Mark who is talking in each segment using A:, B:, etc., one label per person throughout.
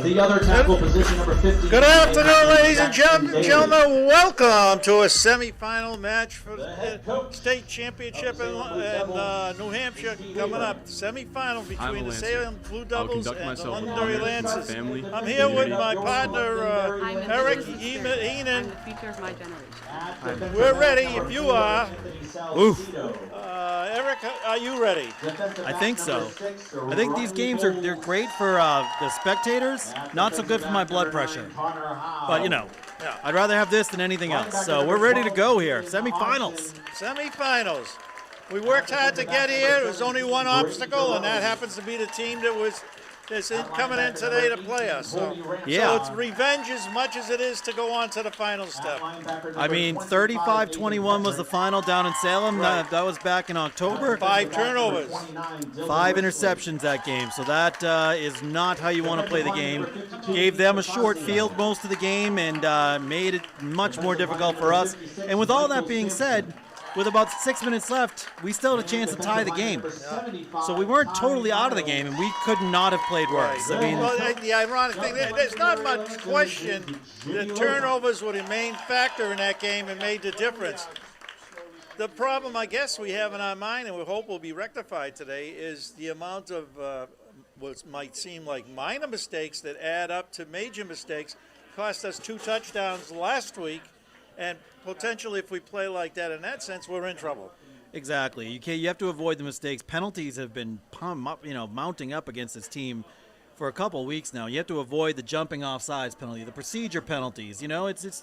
A: The other tackle position, number 50.
B: Good afternoon, ladies and gentlemen. Welcome to a semifinal match for the state championship in New Hampshire coming up. Semifinal between the Salem Blue Devils and the Londonderry Lancers. I'm here with my partner, Eric Heenan. We're ready if you are.
C: Oof.
B: Eric, are you ready?
C: I think so. I think these games they're great for the spectators, not so good for my blood pressure. But, you know, I'd rather have this than anything else. So we're ready to go here. Semifinals.
B: Semifinals. We worked hard to get here. There's only one obstacle, and that happens to be the team that's coming in today to play us. So it's revenge as much as it is to go on to the final step.
C: I mean, 35-21 was the final down in Salem. That was back in October.
B: 5 turnovers.
C: 5 interceptions that game. So that is not how you want to play the game. Gave them a short field most of the game and made it much more difficult for us. And with all that being said, with about 6 minutes left, we still had a chance to tie the game. So we weren't totally out of the game, and we could not have played worse. I mean,
B: the ironic thing, there's not much question that turnovers were the main factor in that game and made the difference. The problem, I guess, we have in our mind, and we hope will be rectified today, is the amount of what might seem like minor mistakes that add up to major mistakes. Cost us 2 touchdowns last week. And potentially, if we play like that in that sense, we're in trouble.
C: Exactly. You have to avoid the mistakes. Penalties have been mounting up against this team for a couple weeks now. You have to avoid the jumping off sides penalty, the procedure penalties. You know, it's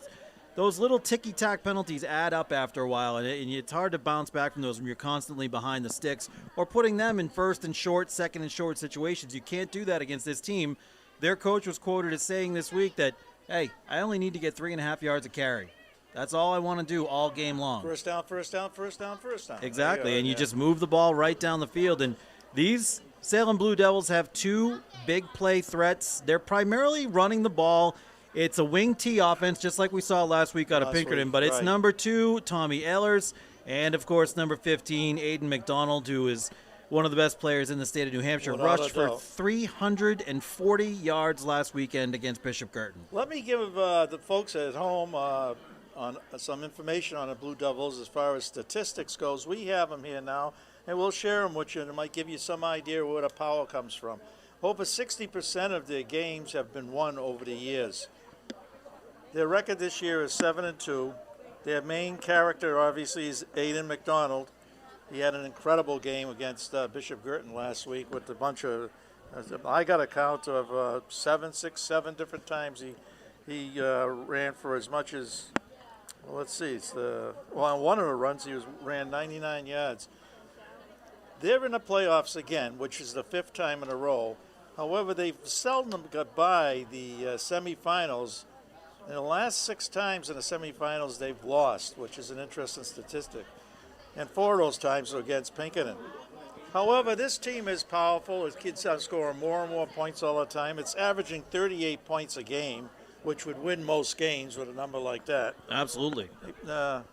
C: those little ticky-tack penalties add up after a while, and it's hard to bounce back from those when you're constantly behind the sticks or putting them in first and short, second and short situations. You can't do that against this team. Their coach was quoted as saying this week that, hey, I only need to get 3.5 yards a carry. That's all I want to do all game long.
B: First down, first down, first down, first down.
C: Exactly, and you just move the ball right down the field. And these Salem Blue Devils have 2 big play threats. They're primarily running the ball. It's a wing T offense, just like we saw last week out of Pinkerton. But it's number 2, Tommy Ehlers, and, of course, number 15, Aiden McDonald, who is one of the best players in the state of New Hampshire. Rushed for 340 yards last weekend against Bishop Girton.
B: Let me give the folks at home on some information on the Blue Devils as far as statistics goes. We have them here now, and we'll share them with you, and it might give you some idea where the power comes from. Over 60% of their games have been won over the years. Their record this year is 7-2. Their main character, obviously, is Aiden McDonald. He had an incredible game against Bishop Girton last week with a bunch of, I got a count of 7 different times he ran for as much as, well, let's see, on one of the runs he ran 99 yards. They're in the playoffs again, which is the 5th time in a row. However, they've seldom got by the semifinals. In the last 6 times in the semifinals, they've lost, which is an interesting statistic. And 4 of those times were against Pinkerton. However, this team is powerful. Its kids are scoring more and more points all the time. It's averaging 38 points a game, which would win most games with a number like that.
C: Absolutely.
B: The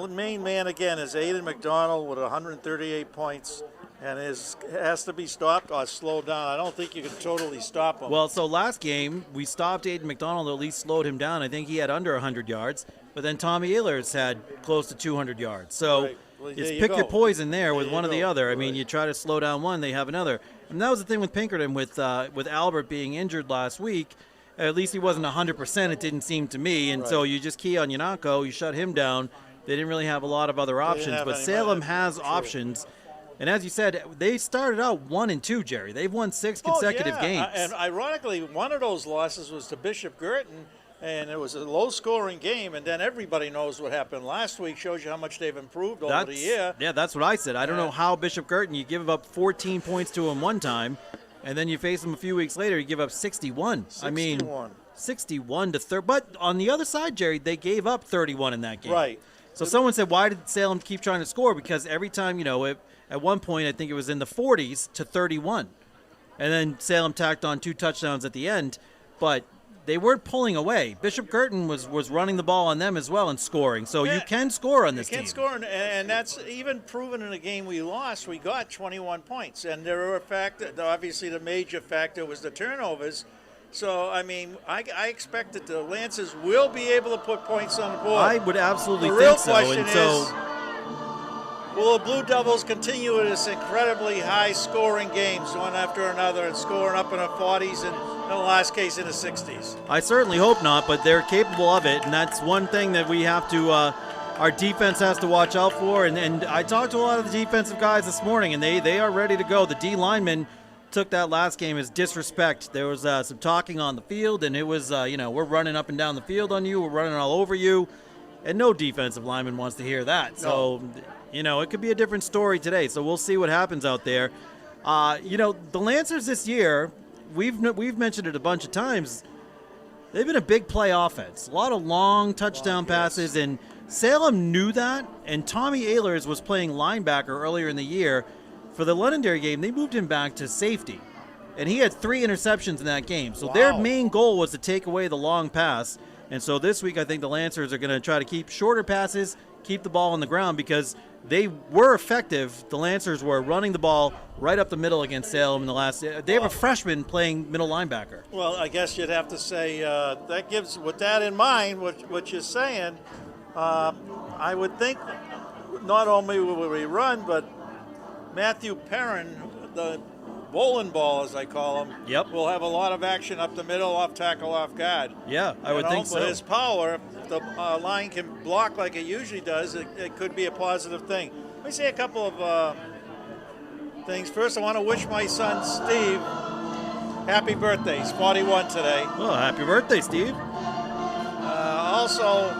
B: main man, again, is Aiden McDonald with 138 points, and has to be stopped or slowed down. I don't think you can totally stop him.
C: Well, so last game, we stopped Aiden McDonald, at least slowed him down. I think he had under 100 yards. But then Tommy Ehlers had close to 200 yards. So
B: Well,
C: It's
B: there you
C: pick
B: go.
C: your poison there with
B: There you
C: one or the
B: go.
C: other. I mean,
B: Right.
C: you try to slow down one, they have another. And that was the thing with Pinkerton with Albert being injured last week. At least he wasn't 100%, it didn't seem to me. And so
B: Right.
C: you just key on Yanako, you shut him down. They didn't really have a lot of other
B: didn't
C: options.
B: have
C: But
B: any
C: Salem
B: money.
C: has
B: True.
C: options. And as you said, they started out 1-2, Jerry. They've won 6 consecutive games.
B: And ironically, one of those losses was to Bishop Girton, and it was a low-scoring game. And then everybody knows what happened last week. Shows you how much they've improved over the year.
C: Yeah, that's what I said. I don't
B: Yeah.
C: know how Bishop Girton, you give up 14 points to him one time, and then you face him a few weeks later, you give up 61. I mean, 61 to 30. But on the other side, Jerry, they gave up 31 in that game.
B: Right.
C: So someone said, why did Salem keep trying to score? Because every time, at one point, I think it was in the 40s to 31. And then Salem tacked on 2 touchdowns at the end. But they weren't pulling away. Bishop Girton was running the ball on them as well and scoring. So you can score on this team.
B: You can score, and that's even proven in the game we lost. We got 21 points. And there were obviously the major factor was the turnovers. So, I mean, I expect that the Lancers will be able to put points on the board.
C: I would absolutely
B: The real
C: think so.
B: question
C: And so,
B: will the Blue Devils continue this incredibly high-scoring games one after another and scoring up in the 40s and, in the last case, in the 60s?
C: I certainly hope not, but they're capable of it, and that's one thing that we have to our defense has to watch out for. And I talked to a lot of the defensive guys this morning, and they are ready to go. The D linemen took that last game as disrespect. There was some talking on the field, and it was, we're running up and down the field on you, we're running all over you, and no defensive lineman wants to hear that. So, it could be a different story today, so we'll see what happens out there. The Lancers this year, we've mentioned it a bunch of times, they've been a big play offense. A lot of long touchdown passes, and Salem knew that, and Tommy Ehlers was playing linebacker earlier in the year. For the Londonderry game, they moved him back to safety, and he had 3 interceptions in that game. So their main goal was to take away the long pass. And so this week, I think the Lancers are going to try to keep shorter passes, keep the ball on the ground, because they were effective. The Lancers were running the ball right up the middle against Salem in the last. They have a freshman playing middle linebacker.
B: Well, I guess you'd have to say that gives, with that in mind, what you're saying, I would think not only will we run, but Matthew Perrin, the bowling ball, as I call him, will have a lot of action up the middle, off tackle, off guard.
C: Yeah, I would think so.
B: With his power, if the line can block like it usually does, it could be a positive thing. Let me say a couple of things. First, I want to wish my son, Steve, happy birthday. He's 41 today.
C: Well, happy birthday, Steve.
B: Also,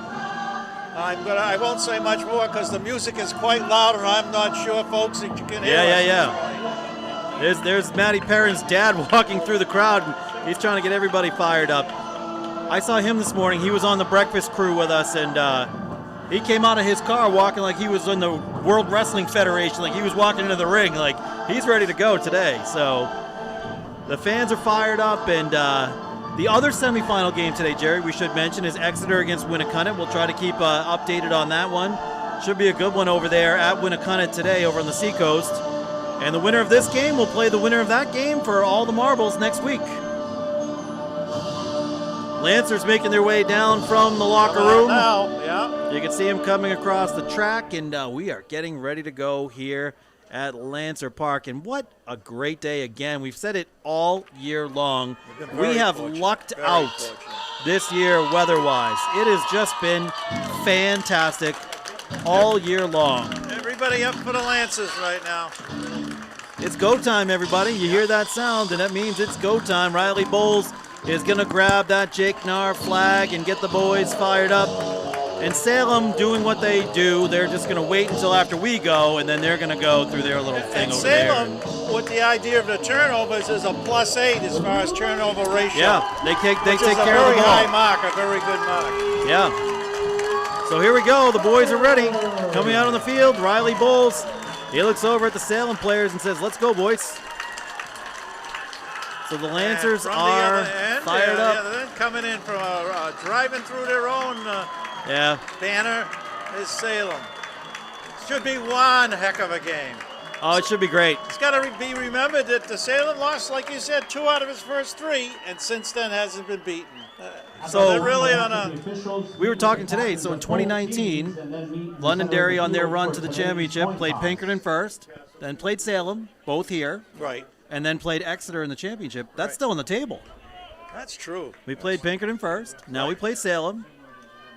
B: I won't say much more because the music is quite loud, and I'm not sure, folks, that you can hear us.
C: Yeah. There's Matty Perrin's dad walking through the crowd, and he's trying to get everybody fired up. I saw him this morning. He was on the breakfast crew with us, and he came out of his car walking like he was in the World Wrestling Federation, like he was walking into the ring, like he's ready to go today. So the fans are fired up, and the other semifinal game today, Jerry, we should mention, is Exeter against Winnicott. We'll try to keep updated on that one. Should be a good one over there at Winnicott today over on the Seacoast. And the winner of this game will play the winner of that game for all the marbles next week. Lancers making their way down from the locker room.
B: Now, yeah.
C: You can see them coming across the track, and we are getting ready to go here at Lancer Park. And what a great day again. We've said it all year long. We have lucked out this year weather-wise. It has just been fantastic all year long.
B: Everybody up for the Lancers right now.
C: It's go time, everybody. You hear that sound, and that means it's go time. Riley Bowles is going to grab that Jake Knarr flag and get the boys fired up. And Salem doing what they do. They're just going to wait until after we go, and then they're going to go through their little thing over
B: Salem,
C: there.
B: with the idea of the turnovers, is a +8 as far as turnover ratio.
C: Yeah, they take care of the ball.
B: a very high mark, a very good mark.
C: Yeah. So here we go. The boys are ready. Coming out on the field, Riley Bowles. He looks over at the Salem players and says, "Let's go, boys." So the Lancers are fired up.
B: Yeah, they're coming in from driving through their own banner is Salem. Should be one heck of a game.
C: Oh, it should be great.
B: It's got to be remembered that the Salem lost, like you said, 2 out of his first 3, and since then hasn't been beaten. So they're really on a...
C: We were talking today, so in 2019, Londonderry on their run to the championship played Pinkerton first, then played Salem, both here,
B: Right.
C: and then played Exeter in the championship. That's still on the table.
B: That's true.
C: We played Pinkerton first, now we play Salem,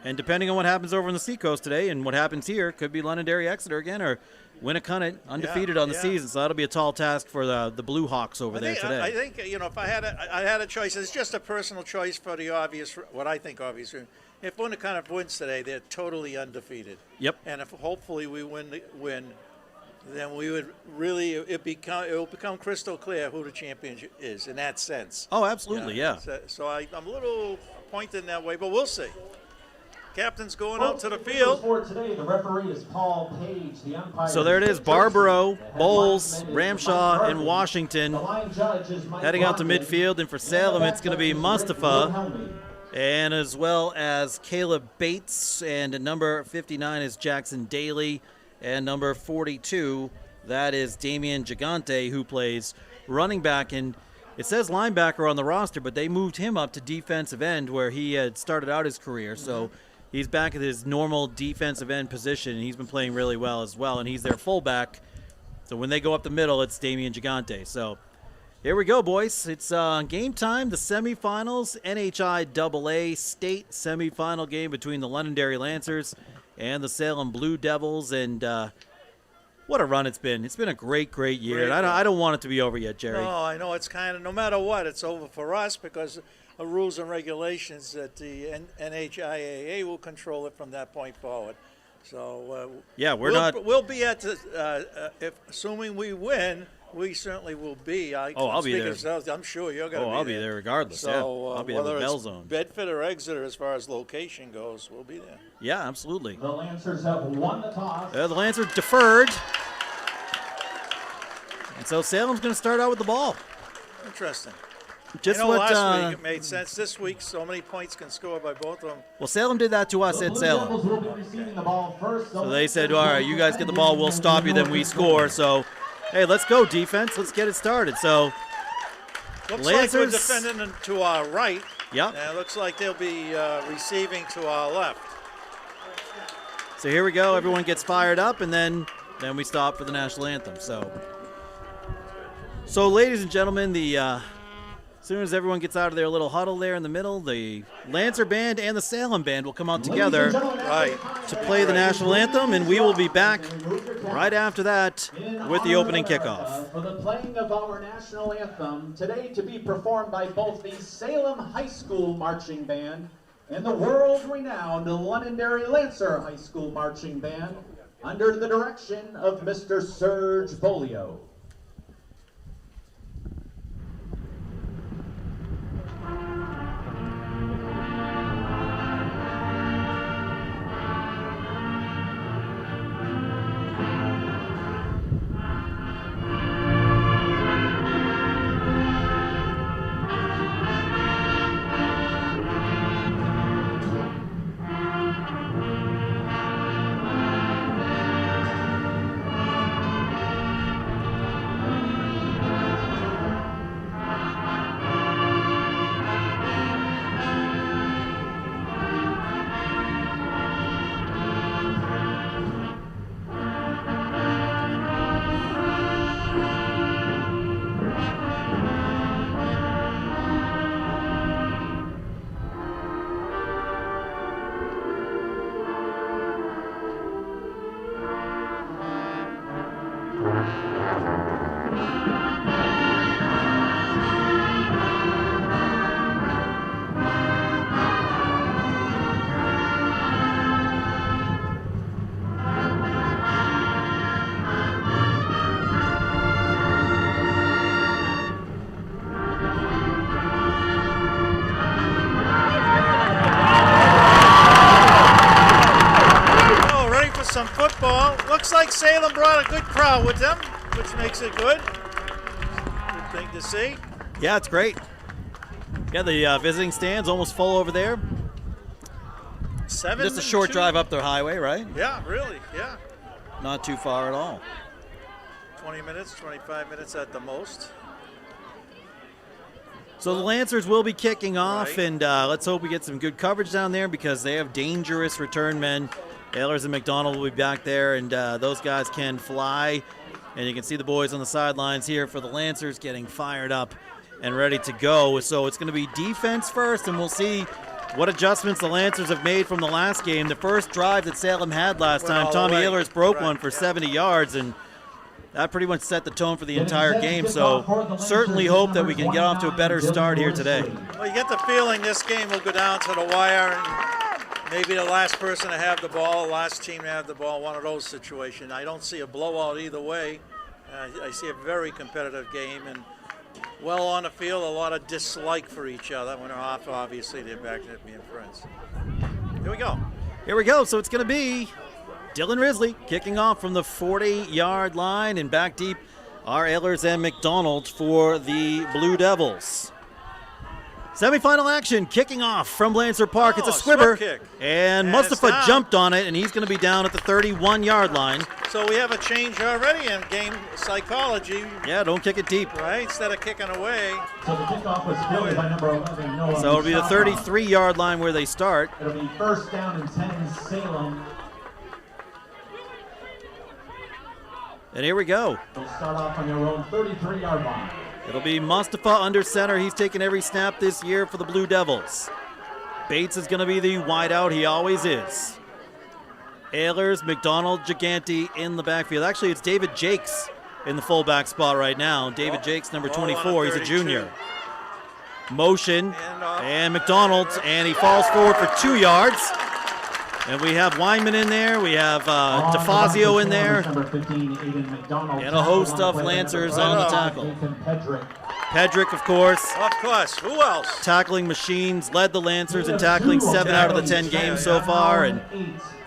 C: and depending on what happens over on the Seacoast today and what happens here, could be Londonderry Exeter again, or Winnicott undefeated on the season, so that'll be a tall task for the Blue Hawks over there today.
B: I think, if I had a choice, it's just a personal choice for the obvious, what I think obvious. If Winnicott wins today, they're totally undefeated.
C: Yep.
B: And if hopefully we win, then we would really, it will become crystal clear who the champion is in that sense.
C: Oh, absolutely, yeah.
B: So I'm a little pointed in that way, but we'll see. Captain's going out to the field.
A: For today, the referee is Paul Page. The umpire.
C: So there it is, Barbaro, Bowles, Ramshaw, and Washington heading out to midfield. And for Salem, it's going to be Mustafa, and as well as Caleb Bates. And at number 59 is Jackson Daly. And number 42, that is Damian Gigante, who plays running back. And it says linebacker on the roster, but they moved him up to defensive end where he had started out his career. So he's back at his normal defensive end position, and he's been playing really well as well, and he's their fullback. So when they go up the middle, it's Damian Gigante. So here we go, boys. It's game time, the semifinals, NHI AA state semifinal game between the Londonderry Lancers and the Salem Blue Devils, and what a run it's been. It's been a great, great year, and I don't want it to be over yet, Jerry.
B: No, I know it's kind of, no matter what, it's over for us because the rules and regulations that the NHIAA will control it from that point forward. So
C: yeah, we'll
B: be at the assuming we win. We certainly will be.
C: I'll be there.
B: I'm sure you're going to be there.
C: I'll be there regardless.
B: So,
C: yeah. I'll be there with Bell Zone.
B: Bedford or Exeter, as far as location goes, we'll be there.
C: Yeah, absolutely.
A: The Lancers have won the toss.
C: The Lancers deferred. And so Salem's going to start out with the ball.
B: Interesting.
C: Just
B: last week it made sense. This week, so many points can score by both of them.
C: Well, Salem did that to us at Salem. So they said, all right, you guys get the ball, we'll stop you, then we score. So, hey, let's go, defense. Let's get it started. So,
B: looks
C: Lancers,
B: like we're defending to our right.
C: Yep.
B: And it looks like they'll be receiving to our left.
C: So here we go. Everyone gets fired up, and then we stop for the national anthem. So ladies and gentlemen, as soon as everyone gets out of their little huddle there in the middle, the Lancer Band and the Salem Band will come out together to play the national anthem, and we will be back right after that with the opening kickoff.
A: For the playing of our national anthem, today to be performed by both the Salem High School Marching Band and the world-renowned Londonderry Lancer High School Marching Band under the direction of Mr. Serge Bolio.
B: Some football. Looks like Salem brought a good crowd with them, which makes it good. Good thing to see.
C: Yeah, it's great. Yeah, the visiting stand's almost full over there. Just a short drive up the highway, right?
B: Yeah, really, yeah.
C: Not too far at all.
B: 20 minutes, 25 minutes at the most.
C: So the Lancers will be kicking off,
B: Right.
C: and let's hope we get some good coverage down there because they have dangerous return men. Ehlers and McDonald will be back there, and those guys can fly. And you can see the boys on the sidelines here for the Lancers getting fired up and ready to go. So it's going to be defense first, and we'll see what adjustments the Lancers have made from the last game. The first drive that Salem had last
B: Went
C: time,
B: all
C: Tommy
B: the way.
C: Ehlers broke
B: Right,
C: one for
B: yeah.
C: 70 yards, and that pretty much set the tone for the entire game. So certainly hope that we can get off to a better start here today.
B: Well, you get the feeling this game will go down to the wire, and maybe the last person to have the ball, the last team to have the ball, one of those situations. I don't see a blowout either way. I see a very competitive game, and well on the field, a lot of dislike for each other. When they're off, obviously, they're back to being friends. Here we go.
C: Here we go. So it's going to be Dylan Risley kicking off from the 40-yard line, and back deep are Ehlers and McDonald for the Blue Devils. Semifinal action kicking off from Lancer Park. It's a swimmer,
B: kick.
C: and
B: And
C: Mustafa
B: it's down.
C: jumped on it, and he's going to be down at the 31-yard line.
B: So we have a change already in game psychology,
C: Yeah, don't kick it deep.
B: right? Instead of kicking away.
A: So the kickoff was fielded by number 11, Noah.
C: So it'll be the
A: Mustafa.
C: 33-yard line where they start.
A: It'll be first down and 10, Salem.
C: And here we go.
A: They'll start off on their own 33-yard line.
C: It'll be Mustafa under center. He's taken every snap this year for the Blue Devils. Bates is going to be the wideout. He always is. Ehlers, McDonald, Gigante in the backfield. Actually, it's David Jakes in the fullback spot right now. David Jakes, number
B: Ball on a
C: 24. He's a
B: 32.
C: junior. Motion,
B: off.
C: and McDonald, and he falls forward for 2 yards. And we have Weinman in there. We have DeFazio in there.
A: Number 15, Aiden McDonald.
C: And a host of Lancers on the tackle. Pedrick, of course.
B: Of course. Who else?
C: Tackling machines, led the Lancers in tackling 7 out of the 10 games so far, and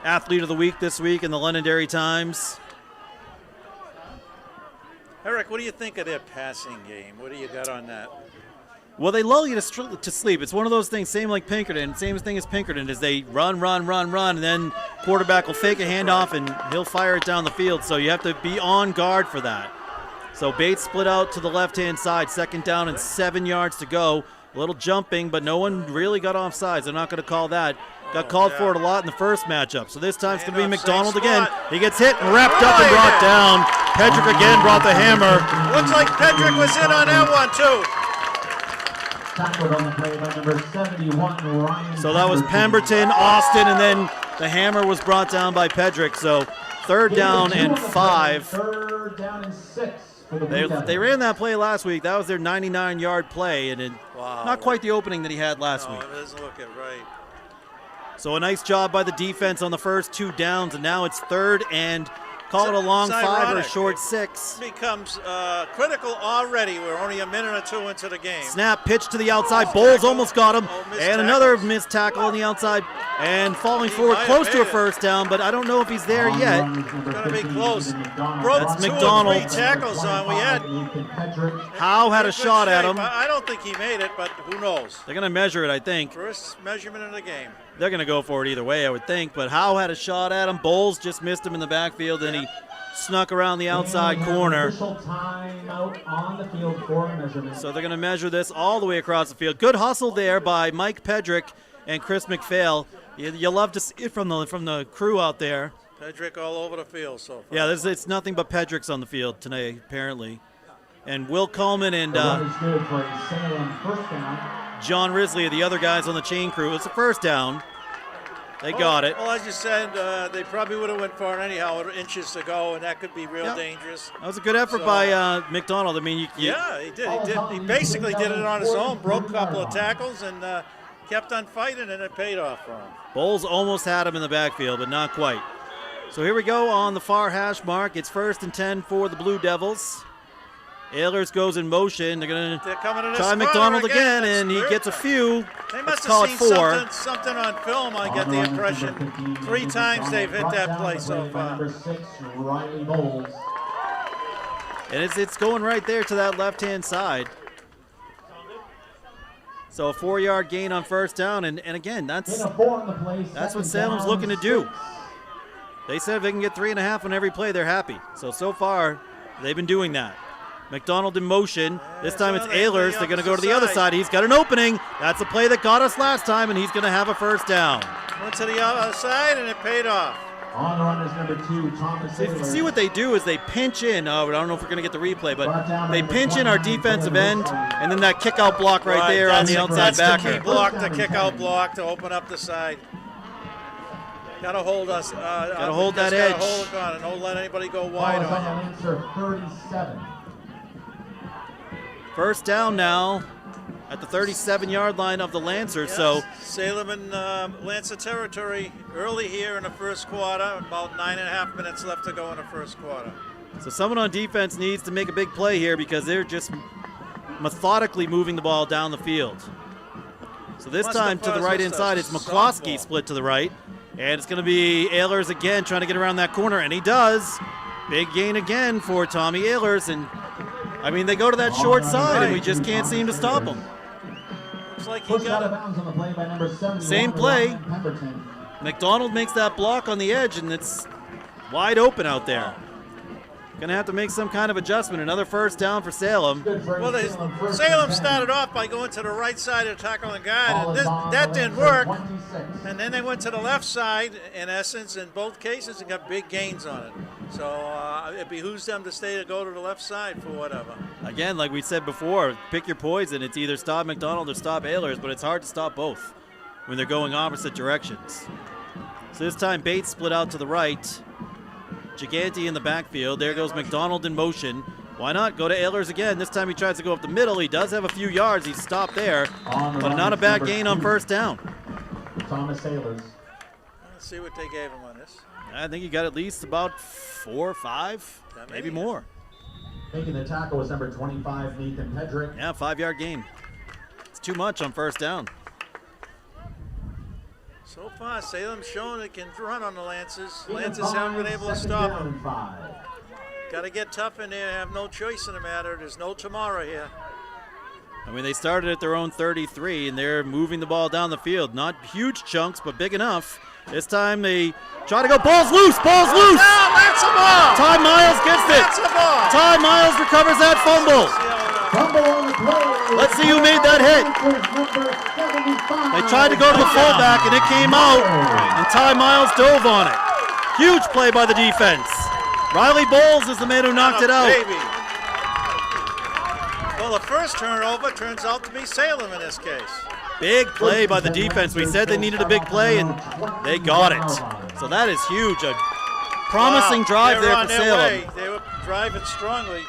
C: athlete of the week this week in the Londonderry Times.
B: Eric, what do you think of their passing game? What do you got on that?
C: Well, they lull you to sleep. It's one of those things, same like Pinkerton, same thing as Pinkerton, is they run, and then quarterback will fake a handoff and he'll fire it down the field. So you have to be on guard for that. So Bates split out to the left-hand side, 2nd down and 7 yards to go. A little jumping, but no one really got offsides. They're not going to call that. Got called for it a lot in the first matchup. So this time it's going to be McDonald again. He gets hit and wrapped up and brought down. Pedrick again brought the hammer.
B: Looks like Pedrick was in on that one, too.
A: Tackled on the play by number 71, Ryan.
C: So that was Pemberton, Austin, and then the hammer was brought down by Pedrick. So 3rd down and 5.
A: 3rd down and 6 for the Blue Devils.
C: They ran that play last week. That was their 99-yard play, and not quite the opening that he had last
B: No,
C: week.
B: it doesn't look it right.
C: So a nice job by the defense on the first 2 downs, and now it's 3rd and call it a long
B: It's
C: 5 or a
B: ironic.
C: short 6.
B: Becomes critical already. We're only a minute or 2 into the game.
C: Snap, pitch to the outside. Bowles almost got him.
B: missed
C: And another
B: tackles.
C: missed tackle on the outside. And falling
B: He
C: forward
B: might
C: close
B: have
C: to a
B: made it.
C: first down, but I don't know if he's there yet.
B: Gonna be close. Broke
C: That's
B: 2
C: McDonald.
B: or 3 tackles on. We had
C: Howe had a
B: good
C: shot at
B: shape.
C: him.
B: I don't think he made it, but who knows?
C: They're going to measure it, I think.
B: First measurement of the game.
C: They're going to go for it either way, I would think. But Howe had a shot at him. Bowles just missed him in the backfield, and he snuck around the outside corner.
A: Official timeout on the field for a measurement.
C: So they're going to measure this all the way across the field. Good hustle there by Mike Pedrick and Chris McPhail. You love to see it from the crew out there.
B: Pedrick all over the field so far.
C: Yeah, it's nothing but Pedricks on the field today, apparently. And Will Coleman and
A: The run is good for a Salem first down.
C: John Risley are the other guys on the chain crew. It's a first down. They got it.
B: Well, as you said, they probably would have went for it anyhow, inches to go, and that could be real dangerous.
C: That was a good effort
B: So-
C: by McDonald. I mean,
B: Yeah, he did. He basically did it on his own, broke a couple of tackles, and kept on fighting, and it paid off for him.
C: Bowles almost had him in the backfield, but not quite. So here we go on the far hash mark. It's 1st and 10 for the Blue Devils. Ehlers goes in motion. They're going
B: They're
C: to
B: coming in this
C: try
B: corner
C: McDonald
B: again,
C: again, and he gets a few.
B: They
C: Let's
B: must
C: call
B: have
C: it
B: seen
C: 4.
B: something on film. I get the impression 3 times they've hit that play so far.
A: Number 6, Riley Bowles.
C: And it's going right there to that left-hand side. So a 4-yard gain on first down, and again, that's
A: Gain of 4 on the play,
C: what
A: second
C: Salem's
A: down,
C: looking to do.
A: 6.
C: They said if they can get 3.5 on every play, they're happy. So far, They've been doing that. McDonald in motion. This time it's
B: so they
C: Ehlers. They're going to go to the other side. He's got an opening. That's the play that got us last time, and he's going to have a first down.
B: Went to the other side, and it paid off.
A: On the run is number 2, Thomas Taylor.
C: See what they do is they pinch in. Oh, I don't know if we're going to get the replay, but they pinch in our defensive end, and then that kick-out block right there on the outside
B: that's
C: backer.
B: the key block, the kick-out block to open up the side. Got to hold us. Got
C: to hold that edge.
B: Got to hold it on and don't let anybody go wide
A: Ball is
B: on
A: on
B: you.
A: the Lancer 37.
C: First down now at the 37-yard line of the Lancers.
B: Yes,
C: So
B: Salem and Lancer territory early here in the first quarter. About 9.5 minutes left to go in the first quarter.
C: someone on defense needs to make a big play here because they're just methodically moving the ball down the field. So this time to the right inside, it's McCloskey split to the right. And it's going to be Ehlers again trying to get around that corner, and he does. Big gain again for Tommy Ehlers. And, I mean, they go to that short side, and we just can't seem to stop them.
B: Looks like he
A: Pushed out of
B: got
A: bounds on the play by number 71.
C: Same play.
A: Ryan Pemberton.
C: McDonald makes that block on the edge, and it's wide open out there. Going to have to make some kind of adjustment. Another first down for Salem.
A: Good for
B: Well,
A: Salem. First
B: Salem
A: and 10.
B: started off by going to the right side of the tackle and guard,
A: Ball
B: and
A: is on
B: that
A: the
B: didn't
A: Lancer
B: work.
A: 26.
B: And then they went to the left side, in essence, in both cases, and got big gains on it. So it behooves them to go to the left side for whatever.
C: Again, like we said before, pick your poison. It's either stop McDonald or stop Ehlers, but it's hard to stop both when they're going opposite directions. So this time Bates split out to the right. Gigante in the backfield. There goes McDonald in motion. Why not go to Ehlers again? This time he tries to go up the middle. He does have a few yards. He's stopped there, but not a bad gain on first down.
A: Thomas Ehlers.
B: Let's see what they gave him on this.
C: I think he got at least about 4 or 5, maybe more.
A: Making the tackle was number 25, Nathan Pedrick.
C: Yeah, 5-yard gain. It's too much on first down.
B: So far, Salem's shown it can run on the Lancers. Lancers haven't been able to stop them. Got to get tough in there. Have no choice in the matter. There's no tomorrow here.
C: I mean, they started at their own 33, and they're moving the ball down the field. Not huge chunks, but big enough. This time they try to go. Ball's loose! Ball's loose!
B: No, that's a ball!
C: Ty Miles gets it!
B: That's a ball!
C: Ty Miles recovers that fumble.
A: Fumble on the play.
C: Let's see who made that hit. They tried to go to the fullback, and it came out, and Ty Miles dove on it. Huge play by the defense. Riley Bowles is the man who knocked it out.
B: Baby. Well, the first turnover turns out to be Salem in this case.
C: Big play by the defense. We said they needed a big play, and they got it. So that is huge. A promising drive there for Salem.
B: They were driving strongly.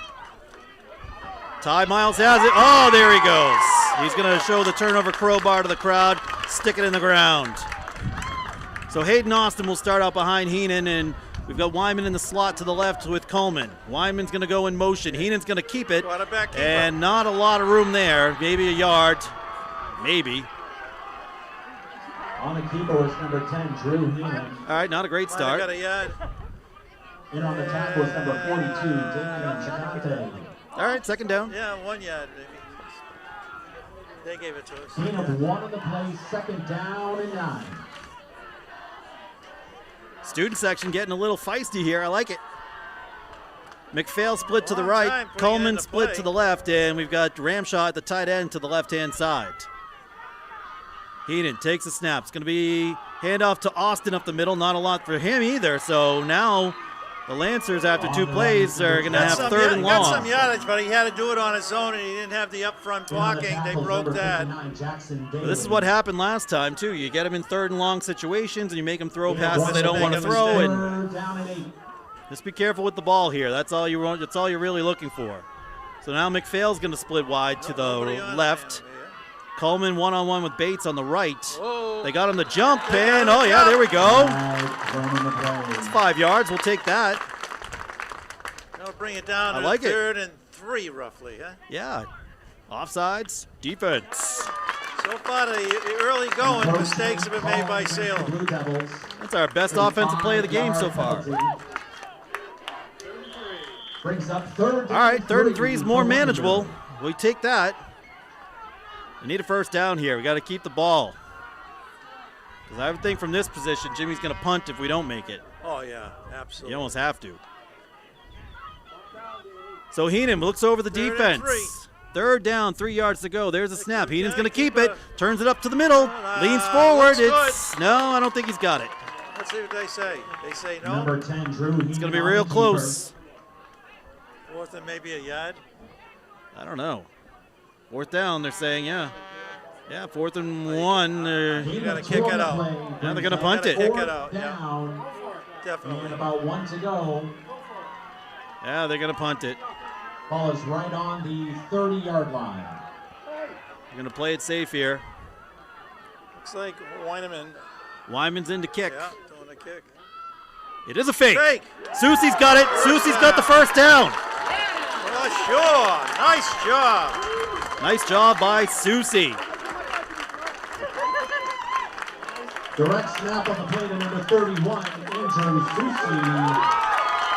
C: Ty Miles has it. Oh, there he goes. He's going to show the turnover crowbar to the crowd, stick it in the ground. So Hayden Austin will start out behind Heenan, and we've got Wyman in the slot to the left with Coleman. Wyman's going to go in motion. Heenan's going to keep it, and not a lot of room there. Maybe a yard. Maybe.
A: On the keeper was number 10, Drew Heenan.
C: All right, not a great start.
B: Got a yard.
A: In on the tackle was number 42, Damian Chicante.
C: All right, second down.
B: Yeah, 1 yard. They gave it to us.
A: Heenan one on the play, second down and 9.
C: Student section getting a little feisty here. I like it. McPhail split to the right. Coleman split to the left. And we've got Ramshaw at the tight end to the left-hand side. Heenan takes a snap. It's going to be handoff to Austin up the middle. Not a lot for him either. So now the Lancers, after 2 plays, are going to have third and long.
B: Got some yardage, but he had to do it on his own, and he didn't have the up-front blocking. They broke that.
C: Well, this is what happened last time, too. You get them in third and long situations, and you make them throw passes they don't want to throw. And just be careful with the ball here. That's all you want. That's all you're really looking for. So now McPhail's going to split wide to the left. Coleman one-on-one with Bates on the right.
B: Whoa.
C: They got him to jump, and oh yeah, there we go. It's 5 yards. We'll take that.
B: They'll bring it down to
C: like
B: third and 3, roughly, huh?
C: Yeah. Offsides. Defense.
B: So far, the early going mistakes have been made by Salem.
C: That's our best offensive play of the game so far. All right, third and 3 is more manageable. We take that. We need a first down here. We got to keep the ball. Because I would think from this position, Jimmy's going to punt if we don't make it.
B: Oh, yeah, absolutely.
C: You almost have to. So Heenan looks over the
B: Third and
C: defense.
B: 3.
C: Third down, 3 yards to go. There's a snap. Heenan's going to keep it. Turns it up to the middle. Leans forward.
B: Looks
C: No, I don't think he's got it.
B: Let's see what they say. They say no.
A: Number 10, Drew.
C: It's going to be real close.
B: Fourth and maybe a yard.
C: I don't know. Fourth down, they're saying, yeah. Yeah, 4th and 1.
B: You got to kick it out.
C: Now they're going to punt it.
B: Kick it out, yeah.
A: Down,
B: Definitely.
A: and about 1 to go.
C: Yeah, they're going to punt it.
A: Ball is right on the 30-yard line.
C: They're going to play it safe here.
B: Looks like Weineman.
C: Wyman's in to kick.
B: Yeah, doing a kick.
C: It is a fake.
B: Fake.
C: Susie's got it. Susie's got the first down.
B: Oh, sure. Nice job.
C: Nice job by Susie.
A: Direct snap on the play to number 31, Andrew Susie.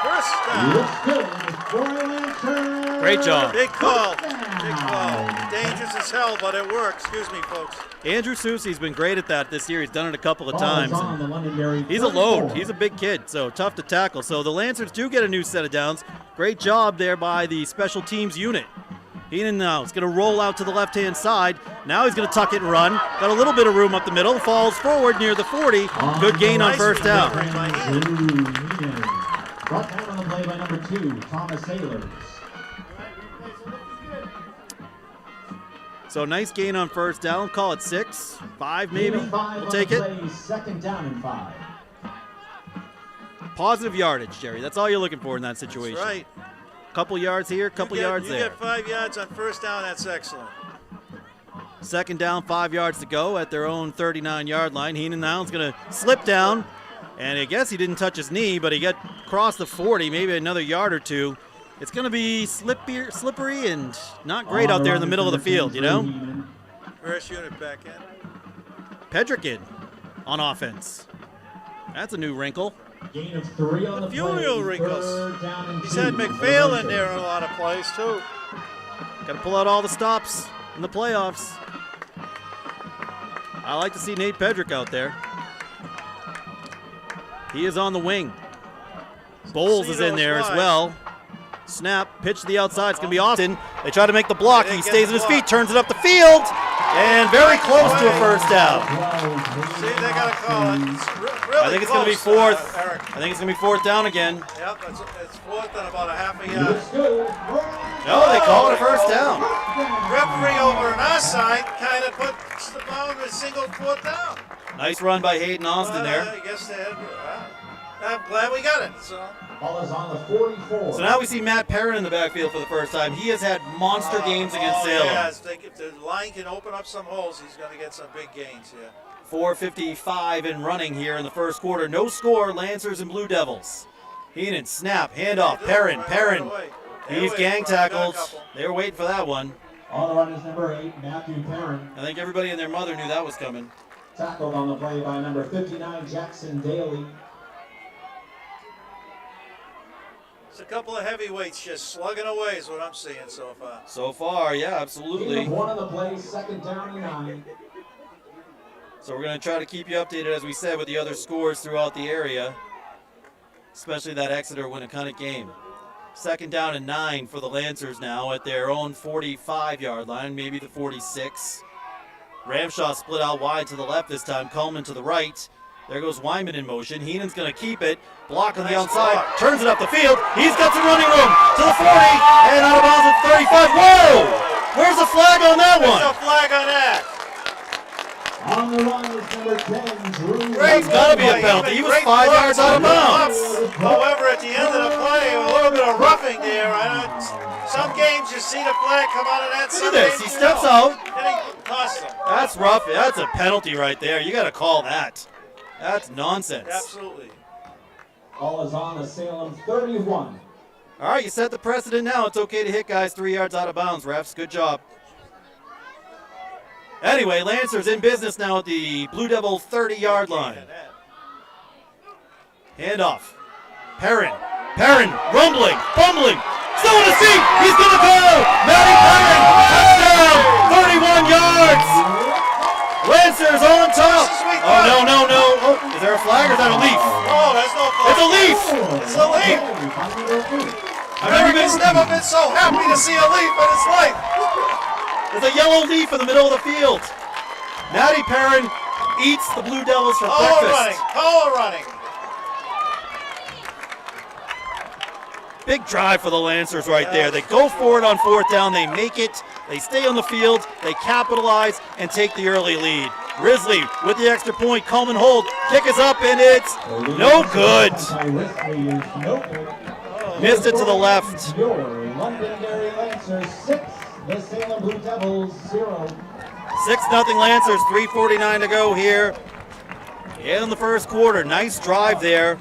B: First down.
A: Looks good for Lantern.
C: Great job.
B: Big call. Big call. Dangerous as hell, but it works. Excuse me, folks.
C: Andrew Susie's been great at that this year. He's done it a couple of
A: Ball is
C: times.
A: on the Londonderry
C: He's a load.
A: 34.
C: He's a big kid, so tough to tackle. So the Lancers do get a new set of downs. Great job there by the special teams unit. Heenan now is going to roll out to the left-hand side. Now he's going to tuck it and run. Got a little bit of room up the middle. Falls forward near the 40. Good gain on
B: Nice
C: first down.
B: recovery by Heenan.
A: Drew Heenan. Brought down on the play by number 2, Thomas Sailors.
C: So nice gain on first down. Call it 6, 5 maybe.
A: Gain of 5
C: We'll
A: on
C: take
A: the
C: it.
A: play, second down and 5.
C: Positive yardage, Jerry. That's all you're looking for in that situation.
B: That's right.
C: Couple yards here, couple yards
B: You
C: there.
B: get 5 yards on first down. That's excellent.
C: Second down, 5 yards to go at their own 39-yard line. Heenan now is going to slip down, and I guess he didn't touch his knee, but he got across the 40, maybe another yard or two. It's going to be slippery and not great out there in the middle of the field, you know?
B: First unit back in.
C: Pedrick on offense. That's a new wrinkle.
A: Gain of 3 on the
B: few
A: play.
B: new wrinkles.
A: Third down and
B: He's
A: 2.
B: had McPhail in there in a lot of plays, too.
C: Got to pull out all the stops in the playoffs. I like to see Nate Pedrick out there. He is on the wing. Bowles is in there as well. Snap, pitch to the outside. It's going to be Austin. They try to make the block. He stays on his feet, turns it up the field, and very close to a first down.
B: See, they got to call it. It's really
C: I think it's going to be
B: close,
C: fourth.
B: Eric.
C: I think it's going to be fourth down again.
B: Yep, it's fourth and about a half a yard.
C: No, they call it a first down.
B: Referee over on our side kind of puts the ball in a single fourth down.
C: Nice run by Hayden Austin there.
B: I guess they had, I'm glad we got it. So.
A: Ball is on the 44.
C: So now we see Matt Perrin in the backfield for the first time. He has had monster games against Salem.
B: Yes, if the line can open up some holes, he's going to get some big gains here.
C: 4:55 in running here in the first quarter. No score, Lancers and Blue Devils. Heenan, snap, handoff, Perrin. He's gang tackled. They were waiting for that one.
A: On the run is number 8, Matthew Perrin.
C: I think everybody and their mother knew that was coming.
A: Tackled on the play by number 59, Jackson Daly.
B: It's a couple of heavyweights just slugging away is what I'm seeing so far.
C: So far, yeah,
A: Gain
C: absolutely.
A: of 1 on the play, second down and 9.
C: So we're going to try to keep you updated, as we said, with the other scores throughout the area, especially that Exeter Winnicott game. Second down and 9 for the Lancers now at their own 45-yard line, maybe the 46. Ramshaw split out wide to the left this time, Coleman to the right. There goes Wyman in motion. Heenan's going to keep it. Block on the outside. Turns it up the field. He's got some running room to the 40 and out of bounds at 35. Whoa! Where's the flag on that
B: There's
C: one?
B: a flag on that.
A: On the run is number 10, Drew.
C: That's got to be a penalty. He was 5 yards out of bounds.
B: However, at the end of the play, a little bit of roughing there. Some games you see the flag come out of that.
C: Look at this. He steps out.
B: And he costs him.
C: That's rough. That's a penalty right there. You got to call that. That's nonsense.
B: Absolutely.
A: Ball is on the Salem 31.
C: All right, you set the precedent now. It's okay to hit guys 3 yards out of bounds, refs. Good job. Anyway, Lancers in business now at the Blue Devil 30-yard line. Handoff. Perrin, rumbling, fumbling. Still on his feet. He's going to go. Matty Perrin, touchdown, 31 yards. Lancers on top. Oh, no. Oh, is there a flag or is that a leaf?
B: Oh, there's no flag.
C: It's a leaf.
B: It's a leaf.
C: I've never been
B: guy's never been so happy to see a leaf in his life.
C: There's a yellow leaf in the middle of the field. Matty Perrin eats the Blue Devils for breakfast.
B: Power running.
C: Big drive for the Lancers right there. They go for it on 4th down. They make it. They stay on the field. They capitalize and take the early lead. Risley with the extra point. Coleman hold. Kick is up and it's no good. Missed it to the left.
A: Your Londonderry Lancers 6, the Salem Blue Devils 0.
C: 6-0 Lancers. 3:49 to go here in the first quarter. Nice drive there.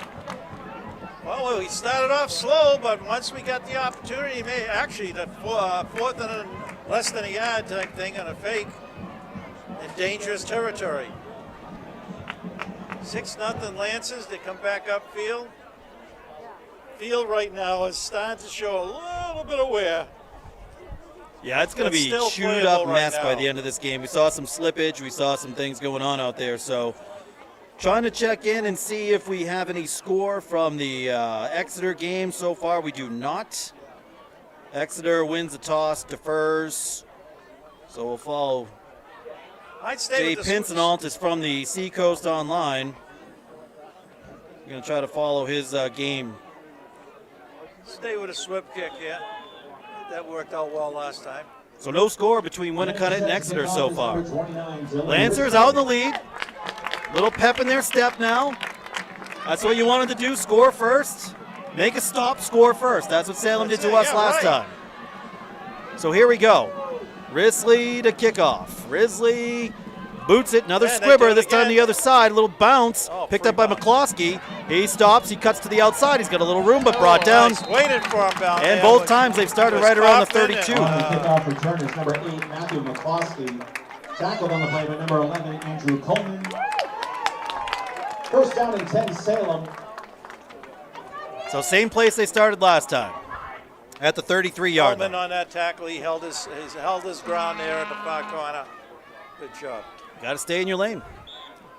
B: Well, we started off slow, but once we got the opportunity, actually the 4th and less than a yard type thing on a fake in dangerous territory. 6-0 Lancers. They come back upfield. Field right now is starting to show a little bit of wear.
C: Yeah, it's going to be
B: still
C: chewed up
B: playable
C: mess
B: right
C: by
B: now.
C: the end of this game. We saw some slippage. We saw some things going on out there. So trying to check in and see if we have any score from the Exeter game so far. We do not. Exeter wins the toss, defers. So we'll follow.
B: I'd stay
C: Jay
B: with the
C: Pincenalt is from the Seacoast Online. We're going to try to follow his game.
B: Stay with a swip kick, yeah. That worked out well last time.
C: So no score between Winnacunnet and Exeter so far. Lancers out in the lead. Little pep in their step now. That's what you wanted to do, score first. Make a stop, score first. That's what Salem did to us last time. So here we go. Risley to kickoff. Risley boots it, another squibber, this time the other side, a little bounce, picked up by McCloskey. He stops, he cuts to the outside, he's got a little room, but brought down.
B: Nice. Waited for him down
C: And
B: there,
C: both
B: but
C: times they've started right around the 32.
A: Kickoff return is number 8, Matthew McCloskey. Tackled on the play by number 11, Andrew Coleman. First down and 10, Salem.
C: So same place they started last time, at the 33-yard line.
B: Coleman on that tackle, he held his ground there at the far corner. Good job.
C: Got to stay in your lane.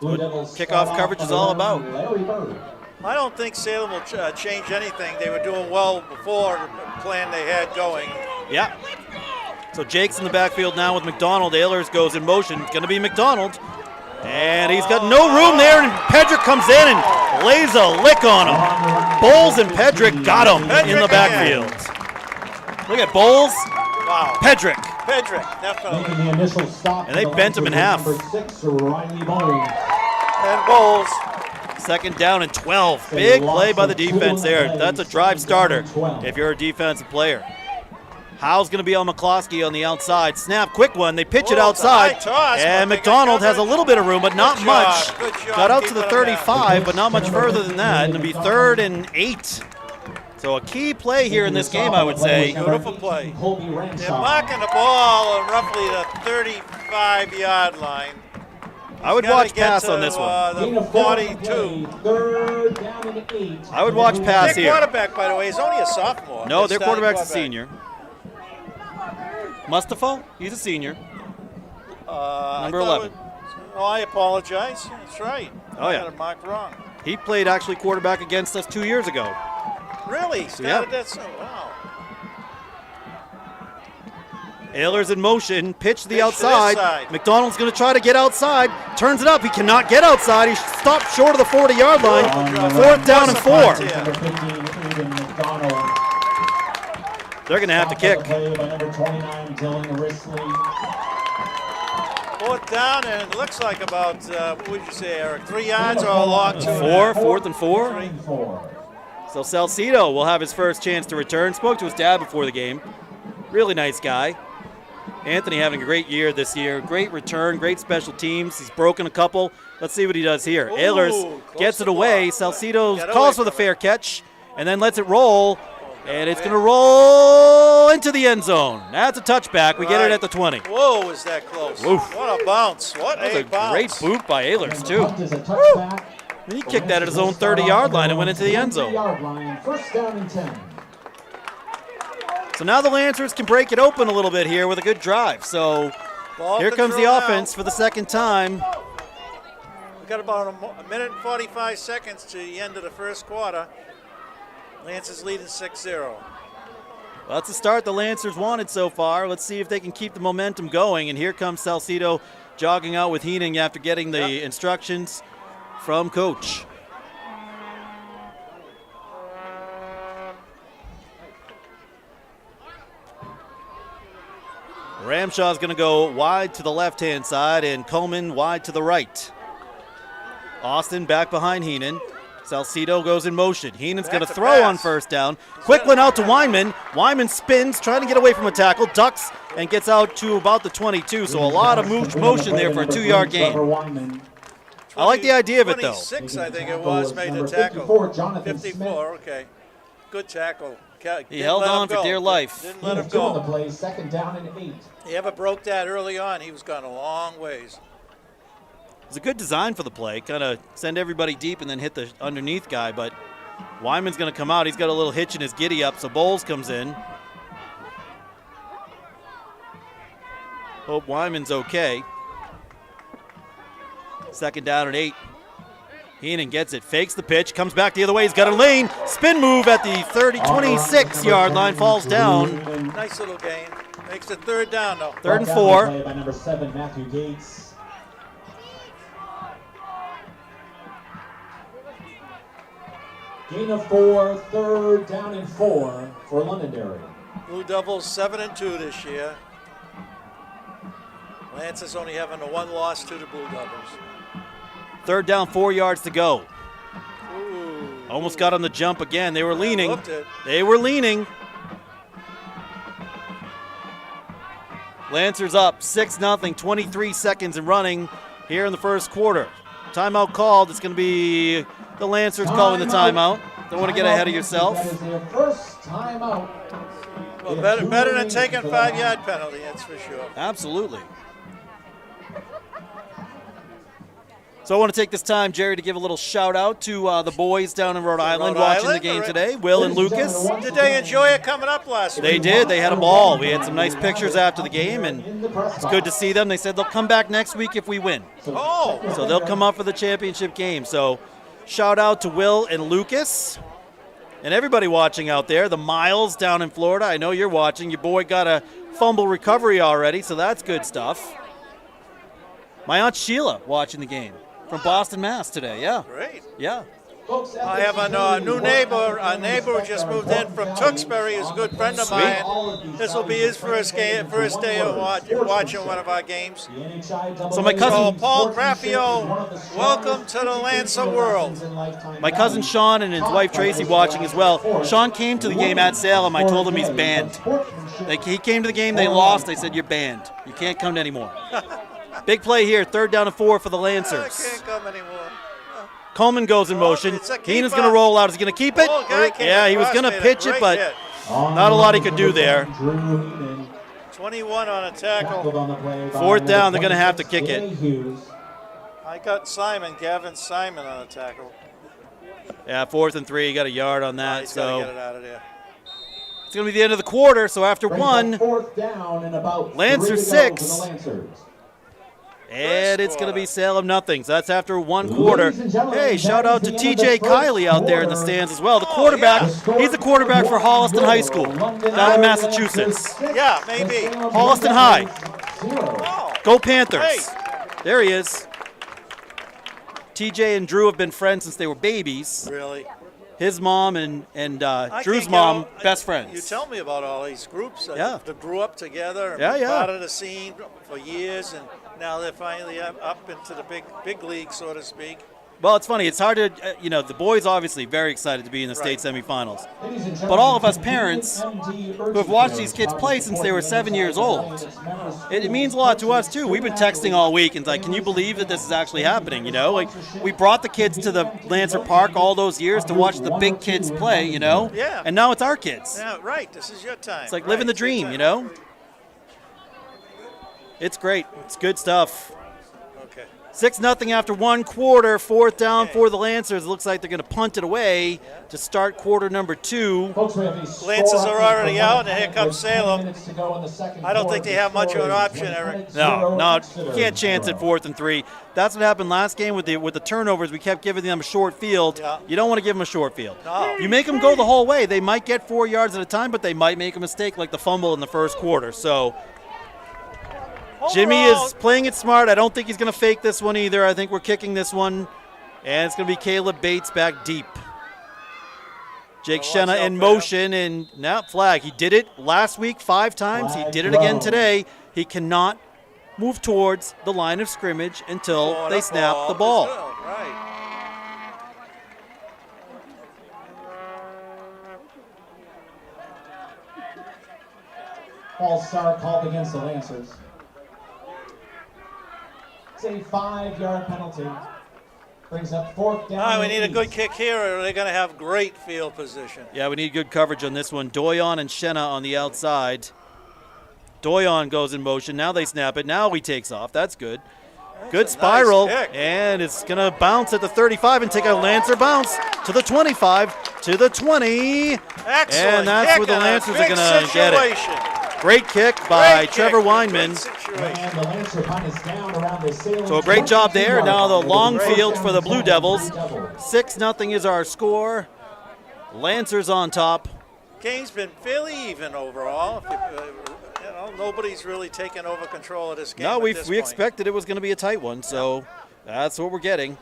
A: Blue Devils
C: Kickoff coverage is all about.
A: Larry Bird.
B: I don't think Salem will change anything. They were doing well before the plan they had going.
C: Yeah. So Jake's in the backfield now with McDonald. Ehlers goes in motion. It's going to be McDonald. And he's got no room there, and Pedrick comes in and lays a lick on him. Bowles and Pedrick got him in the backfield. Look at Bowles,
B: Wow.
C: Pedrick.
B: Pedrick, definitely.
A: Making the initial stop.
C: And they bent him in half.
A: Number 6, Riley Bowles.
B: And Bowles.
C: Second down and 12. Big play by the defense there. That's a drive starter if you're a defensive player. Howell's going to be on McCloskey on the outside. Snap, quick one. They pitch it
B: Oh, it's a
C: outside.
B: high toss,
C: And
B: but they
C: McDonald
B: got
C: has a little bit of room, but not
B: Good
C: much.
B: job, good job
C: Got out to
B: keeping
C: the
B: him back.
C: 35, but not much further than that. And it'll be 3rd and 8. So a key play here in this game, I would say.
B: Beautiful play.
A: Colby
B: They're
A: Renshaw.
B: marking the ball on roughly the 35-yard line.
C: I would
B: Gotta
C: watch
B: get
C: pass
B: to,
C: on this one.
A: Gain
B: The
A: of 4 on the
B: 42.
A: play. 3rd down and 8.
C: I would watch pass
B: Their
C: here.
B: quarterback, by the way, is only a sophomore.
C: No, their
B: starting
C: quarterback's a senior. Mustafa, he's a senior. Number 11.
B: Oh, I apologize. That's right.
C: Oh, yeah.
B: I got it marked wrong.
C: He played actually quarterback against us 2 years ago.
B: Really? Started that so wow.
C: Ehlers in motion, pitch to the
B: Pitch to
C: outside.
B: this side.
C: McDonald's going to try to get outside. Turns it up. He cannot get outside. He stopped short of the 40-yard line. 4th down and 4.
A: Number 15, Aiden McDonald.
C: They're going to have to kick.
A: Play by number 29, Dylan Risley.
B: 4th down, and it looks like about, what would you say, Eric, 3 yards or a long 2?
C: 4th and 4.
A: 4.
C: So Salcedo will have his first chance to return. Spoke to his dad before the game. Really nice guy. Anthony having a great year this year. Great return, great special teams. He's broken a couple. Let's see what he does here.
B: Ooh,
C: Ehlers
B: close
C: gets
B: to
C: it away.
B: block.
C: Salcedo
B: Get
C: calls
B: away
C: for the
B: from
C: fair catch and then lets it roll. And it's going to roll into the end zone. That's a touchback. We get it
B: Right.
C: at the 20.
B: Whoa, is that close?
C: Oof.
B: What a bounce. What
C: That was
B: a
C: a
B: bounce.
C: great boot by Ehlers,
A: And
C: too.
A: the punt is a touchback.
C: He kicked that at his own 30-yard line and went into the end zone.
A: 20-yard line, 1st down and 10.
C: So now the Lancers can break it open a little bit here with a good drive. So
B: Ball
C: here comes the
B: control now.
C: offense for the second time.
B: We've got about a minute and 45 seconds to the end of the first quarter. Lance is leading 6-0.
C: Well, that's the start the Lancers wanted so far. Let's see if they can keep the momentum going. And here comes Salcedo jogging out with Heenan after getting the instructions from Coach. Ramshaw's going to go wide to the left-hand side and Coleman wide to the right. Austin back behind Heenan. Salcedo goes in motion. Heenan's going to throw on first down. Quick one out to Weinman. Weinman spins, trying to get away from a tackle, ducks, and gets out to about the 22. So a lot of motion there for a 2-yard gain. I like the idea of it, though.
B: 26, I think it was, made the tackle. 54, okay. Good tackle.
C: He held on for dear life.
B: Didn't let him go.
A: Play, 2nd down and 8.
B: He ever broke that early on, he was gone a long ways.
C: It's a good design for the play, kind of send everybody deep and then hit the underneath guy, but Wyman's going to come out. He's got a little hitch in his giddy up, so Bowles comes in. Hope Wyman's okay. 2nd down and 8. Heenan gets it, fakes the pitch, comes back the other way. He's got a lane, spin move at the 26-yard line, falls down.
B: Nice little gain. Makes it 3rd down, though.
C: 3rd and 4.
A: By number 7, Matthew Gates. Gain of 4, 3rd down and 4 for Londonderry.
B: Blue Devils 7-2 this year. Lancers only having a 1 loss to the Blue Devils.
C: 3rd down, 4 yards to go.
B: Ooh.
C: Almost got on the jump again. They were leaning.
B: Looked it.
C: They were leaning. Lancers up 6-0, 23 seconds and running here in the first quarter. Timeout called. It's going to be the Lancers calling the timeout. Don't want to get ahead of yourself.
A: That is their first timeout.
B: Well, better than taking 5-yard penalty, that's for sure.
C: Absolutely. So I want to take this time, Jerry, to give a little shout out to the boys down in Rhode Island watching the game today, Will and Lucas.
B: Did they enjoy it coming up last week?
C: They did. They had a ball. We had some nice pictures after the game, and it's good to see them. They said they'll come back next week if we win.
B: Oh.
C: So they'll come up for the championship game. So shout out to Will and Lucas and everybody watching out there. The Miles down in Florida, I know you're watching. Your boy got a fumble recovery already, so that's good stuff. My Aunt Sheila watching the game from Boston, Mass. today. Yeah.
B: Great.
C: Yeah.
B: I have a new neighbor. A neighbor who just moved in from Tewksbury. He's a good friend of mine. This will be his first day of watching one of our games.
C: So my cousin
B: Paul Graffio, welcome to the Lancer world.
C: My cousin Sean and his wife Tracy watching as well. Sean came to the game at Salem. I told him he's banned. He came to the game, they lost. I said, you're banned. You can't come anymore. Big play here, 3rd down and 4 for the
B: I
C: Lancers.
B: can't come anymore.
C: Coleman goes in motion.
B: It's a keeper.
C: Heenan's going to roll out. Is he going to keep it?
B: Oh, guy came
C: Yeah, he was
B: across,
C: going to
B: made a
C: pitch it,
B: great
C: but
B: hit.
C: not a lot he could do there.
B: 21 on a tackle.
C: 4th down, they're going to have to kick it.
B: I got Gavin Simon on a tackle.
C: Yeah, 4th and 3. You got a yard on that.
B: He's got to get
C: So
B: it out of there.
C: it's going to be the end of the quarter. So after one,
A: 4th down and about
C: Lancer
A: 3 to go for
C: 6.
A: the Lancers.
C: And it's going to be Salem nothing. So that's after 1 quarter. Hey, shout out to TJ Kiley out there in the stands as well. The quarterback, he's the quarterback for Holliston High School down in Massachusetts.
B: Yeah, maybe.
C: Holliston High.
B: Oh,
C: Go Panthers.
B: Hey.
C: There he is. TJ and Drew have been friends since they were babies.
B: really?
C: His mom and
B: I
C: Drew's
B: can't
C: mom,
B: get
C: best
B: You
C: friends.
B: tell me about all these groups that grew up together and
C: Yeah,
B: been
C: yeah.
B: part of the scene for years, and now they're finally up into the big league, so to speak.
C: Well, it's funny. It's hard to, the boys obviously very excited to be in the state
B: Right.
C: semifinals.
A: But
C: all of us parents who have watched these kids play since they were 7 years old, it means a lot to us too. We've been texting all week and it's like, can you believe that this is actually happening? Like we brought the kids to the Lancer Park all those years to watch the big kids play,
B: Yeah.
C: and now it's our kids.
B: Yeah, right. This is your time.
C: It's like
B: Right,
C: living the
B: it's your
C: dream,
B: time.
C: It's great. It's good stuff.
B: Okay.
C: 6-0 after 1 quarter. 4th down for the Lancers. It looks like they're going to punt it away to start quarter number 2.
B: Lancers are already out, and here comes Salem. I don't think they have much of an option, Eric.
C: No, you can't chance it 4th and 3. That's what happened last game with the turnovers. We kept giving them a short field.
B: Yeah.
C: You don't want to give them a short field.
B: No.
C: You make them go the whole way. They might get 4 yards at a time, but they might make a mistake like the fumble in the first quarter. So Jimmy is playing it smart. I don't think he's going to fake this one either. I think we're kicking this one, and it's going to be Caleb Bates back deep. Jake Shenna in motion, and now flag. He did it last week 5 times. He did it again today. He cannot move towards the line of scrimmage until they snap the ball.
B: Right.
A: False start called against the Lancers. It's a 5-yard penalty. Brings up 4th down.
B: We need a good kick here, or they're going to have great field position.
C: Yeah, we need good coverage on this one. Doyon and Shenna on the outside. Doyon goes in motion. Now they snap it. Now he takes off. That's good. Good spiral,
B: nice kick.
C: And it's going to bounce at the 35 and take a Lancer bounce to the 25, to the 20.
B: Excellent.
C: And that's
B: kick
C: where the
B: and a
C: Lancers are
B: big
C: going to get it.
B: situation.
C: Great kick by
B: Great
C: Trevor
B: kick,
C: Weinman.
B: good situation.
A: And the Lancer punt is down around the Salem.
C: So a great job there. Now the long
A: Great
C: field
A: down
C: for the
A: Salem
C: Blue Devils.
A: Blue Devils.
C: 6-0 is our score. Lancers on top.
B: Game's been fairly even overall. Nobody's really taken over control of this game.
C: No,
B: at
C: we
B: this point.
C: expected it was going to be a tight one, so that's what we're getting.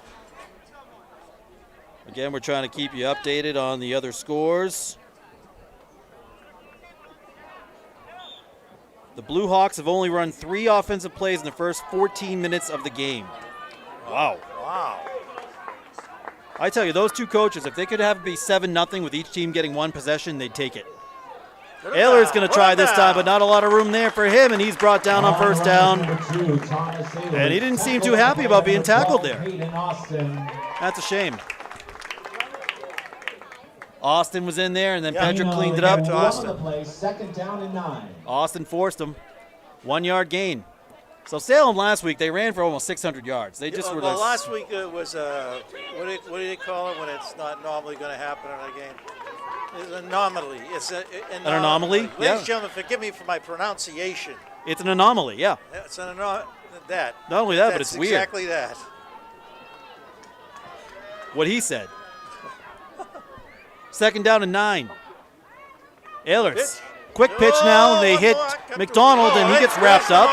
C: Again, we're trying to keep you updated on the other scores. The Blue Hawks have only run 3 offensive plays in the first 14 minutes of the game. Wow.
B: Wow.
C: I tell you, those 2 coaches, if they could have it be 7-0 with each team getting 1 possession, they'd take it. Ayler's going to try this time, but not a lot of room there for him, and he's brought down on 1st down. And he didn't seem too happy about being tackled there. That's a shame. Austin was in there, and then Pedrick cleaned it up.
B: to Austin.
A: 2nd down and 9.
C: Austin forced him. 1-yard gain. So Salem last week, they ran for almost 600 yards. They just were
B: Well,
C: this.
B: last week it was what do they call it when it's not normally going to happen in a game? It's an anomaly. It's an
C: anomaly?
B: Ladies
C: Yeah.
B: and gentlemen, forgive me for my pronunciation.
C: It's an anomaly, yeah.
B: It's an anomaly. That.
C: Not only that, but
B: That's
C: it's weird.
B: exactly that.
C: What he said. 2nd down and 9. Ehlers.
B: Pitch.
C: Quick pitch now. They hit McDonald, and he gets wrapped up.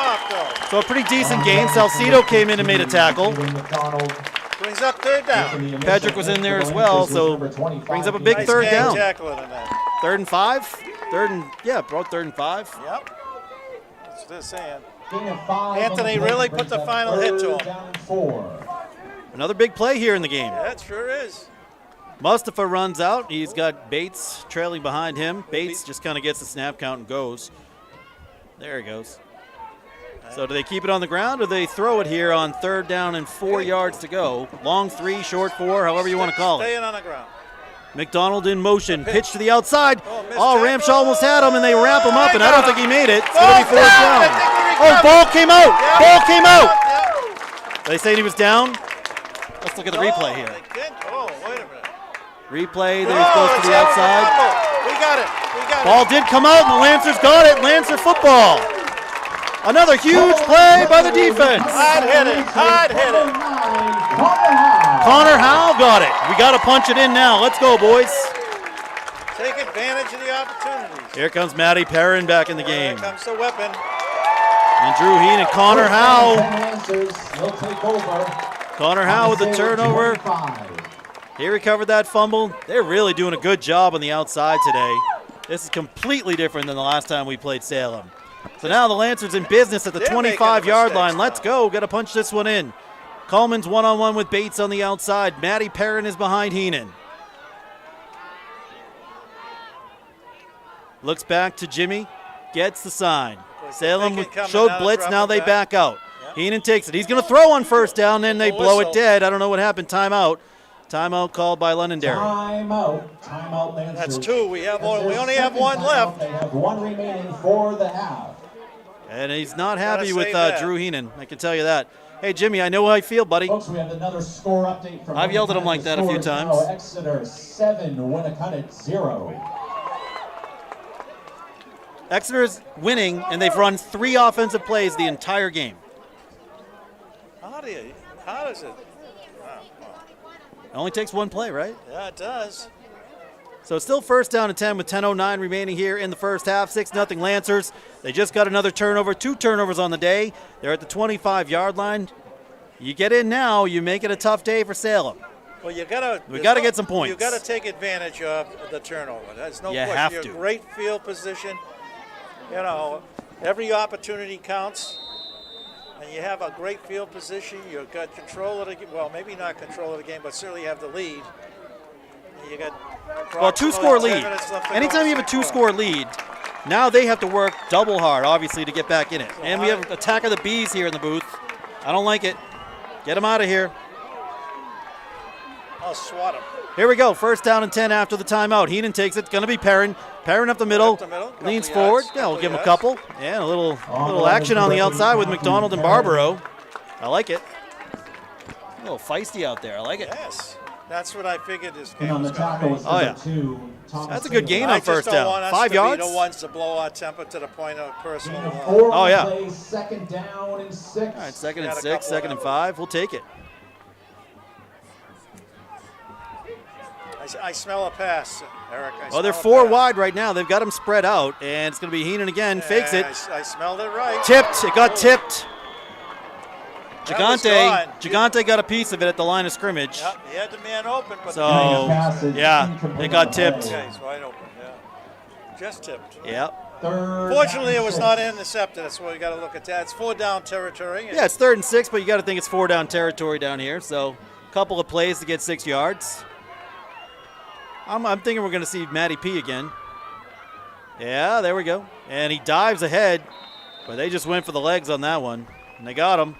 C: So a pretty decent gain. Salcido came in and made a tackle.
B: Brings up 3rd down.
C: Pedrick was in there as well, so brings up a big
B: Nice
C: 3rd
B: gang
C: down.
B: tackling in that.
C: 3rd and 5. About 3rd and 5.
B: Yep. That's what they're saying.
A: Anthony
B: Anthony really put the final hit to him.
C: Another big play here in the game.
B: That sure is.
C: Mustafa runs out. He's got Bates trailing behind him. Bates just kind of gets the snap count and goes. There he goes. So do they keep it on the ground, or do they throw it here on 3rd down and 4 yards to go? Long 3, short 4, however you want to call it.
B: Staying on the ground.
C: McDonald in motion. Pitch to the outside.
B: missed
C: Oh,
B: tackle.
C: Ramshaw almost had him, and they wrap him up,
B: they
C: and I
B: got
C: don't think
B: him.
C: he made it. It's
B: Ball's
C: going to be 4th
B: down.
C: down.
B: I think we
C: Oh,
B: recovered.
C: ball came out.
B: Yep.
C: Ball came out.
B: Yep.
C: They say he was down. Let's look at the replay here.
B: They did. Oh, wait a minute.
C: Replay, there he goes to
B: it's
C: the
B: out.
C: outside.
B: We got it. We got
C: Ball did come out, and the Lancers got it. Lancer football. Another huge play by the defense.
B: Hard hit it. Hard hit it.
C: Connor Howe got it. We got to punch it in now. Let's go, boys.
B: Take advantage of the opportunities.
C: Here comes Matty Perrin back in the
B: Here
C: game.
B: comes the weapon.
C: And Drew Heen and Connor Howe.
A: Will take over.
C: Connor Howe with the turnover. He recovered that fumble. They're really doing a good job on the outside today. This is completely different than the last time we played Salem. So now the Lancers in business at the
B: They're making
C: 25-yard
B: mistakes
C: line.
B: now.
C: Let's go. Got to punch this one in. Coleman's one-on-one with Bates on the outside. Matty Perrin is behind Heenan. Looks back to Jimmy. Gets the sign. Salem
B: thinking coming
C: showed
B: out,
C: blitz. Now
B: dropping
C: they
B: back.
C: back out.
B: Yep.
C: Heenan takes it. He's going to throw on 1st down. Then they blow it
B: Whistle.
C: dead. I don't know what happened. Timeout. Timeout called by Londonderry.
A: Timeout, Lancers.
B: That's 2. We only have 1 left.
A: They have 1 remaining for the half.
C: And he's not happy with
B: save that.
C: Drew Heenan. I can tell you that. Hey, Jimmy, I know how I feel, buddy.
A: Folks, we have another score update from
C: I've yelled at him like that a few times.
A: Exeter 7, Winnicott 0.
C: Exeter's winning, and they've run 3 offensive plays the entire game.
B: How does it?
C: It only takes 1 play, right?
B: Yeah, it does.
C: So it's still first down and 10 with 10:09 remaining here in the first half. 6-0 Lancers. They just got another turnover, 2 turnovers on the day. They're at the 25-yard line. You get in now, you make it a tough day for Salem.
B: Well,
C: We gotta get some points.
B: You gotta take advantage of the turnover. There's no
C: You
B: question.
C: have
B: You're
C: to.
B: Great field position. You know, every opportunity counts. And you have a great field position. You've got control of the game. Well, maybe not control of the game, but certainly you have the lead. And you got
C: Well, 2-score
B: approximately 10
C: lead.
B: minutes left to go.
C: Anytime you have a 2-score lead, now they have to work double hard, obviously, to get back in it. And we have attack of the bees here in the booth. I don't like it. Get them out of here.
B: I'll swat him.
C: Here we go. First down and 10 after the timeout. Heenan takes it. Going to be Perrin. Perrin up the middle. Leans
B: Couple
C: forward.
B: yards,
C: Yeah, we'll
B: couple
C: give him a
B: yards.
C: couple. Yeah, a little action on the outside with McDonald and Barbaro. I like it. A little feisty out there. I like it.
B: Yes. That's what I figured this
A: And
B: game
A: on the
B: was going
A: tackle
B: to
A: was
B: be.
C: Oh,
A: number
C: yeah.
A: 2, Thomas
C: That's a good gain
A: Taylor.
C: on first
B: I just don't
C: down.
B: want us
C: 5
B: to
C: yards?
B: be the ones to blow our temper to the point of personal.
A: Gain of 4
C: Oh,
A: on
C: yeah.
A: the play, 2nd down and 6.
C: All right, 2nd and
B: Got a
C: 6,
B: couple
C: 2nd and
B: of
C: 5. We'll take it.
B: I smell a pass, Eric.
C: Oh, they're
B: smell a
C: 4
B: pass.
C: wide right now. They've got them spread out, and it's going to be Heenan again. Fakes it.
B: I smelled it right.
C: Tipped. It got tipped.
B: That was
C: Gigante got a piece of it at the line of scrimmage.
B: Yep, he had the man open, but
C: So,
A: Pass is
C: yeah,
A: incomplete
C: it got
A: on the
C: tipped.
A: play.
B: yeah, he's wide open. Yeah, just tipped.
C: Yeah.
A: 3rd
B: Fortunately,
A: down
B: it was
A: and
B: not
A: 6.
B: intercepted. That's why we got to look at that. It's 4 down territory.
C: Yeah, it's 3rd and 6, but you got to think it's 4 down territory down here. So, a couple of plays to get 6 yards. I'm thinking we're going to see Matty P again. Yeah, there we go. And he dives ahead, but they just went for the legs on that one, and they got him.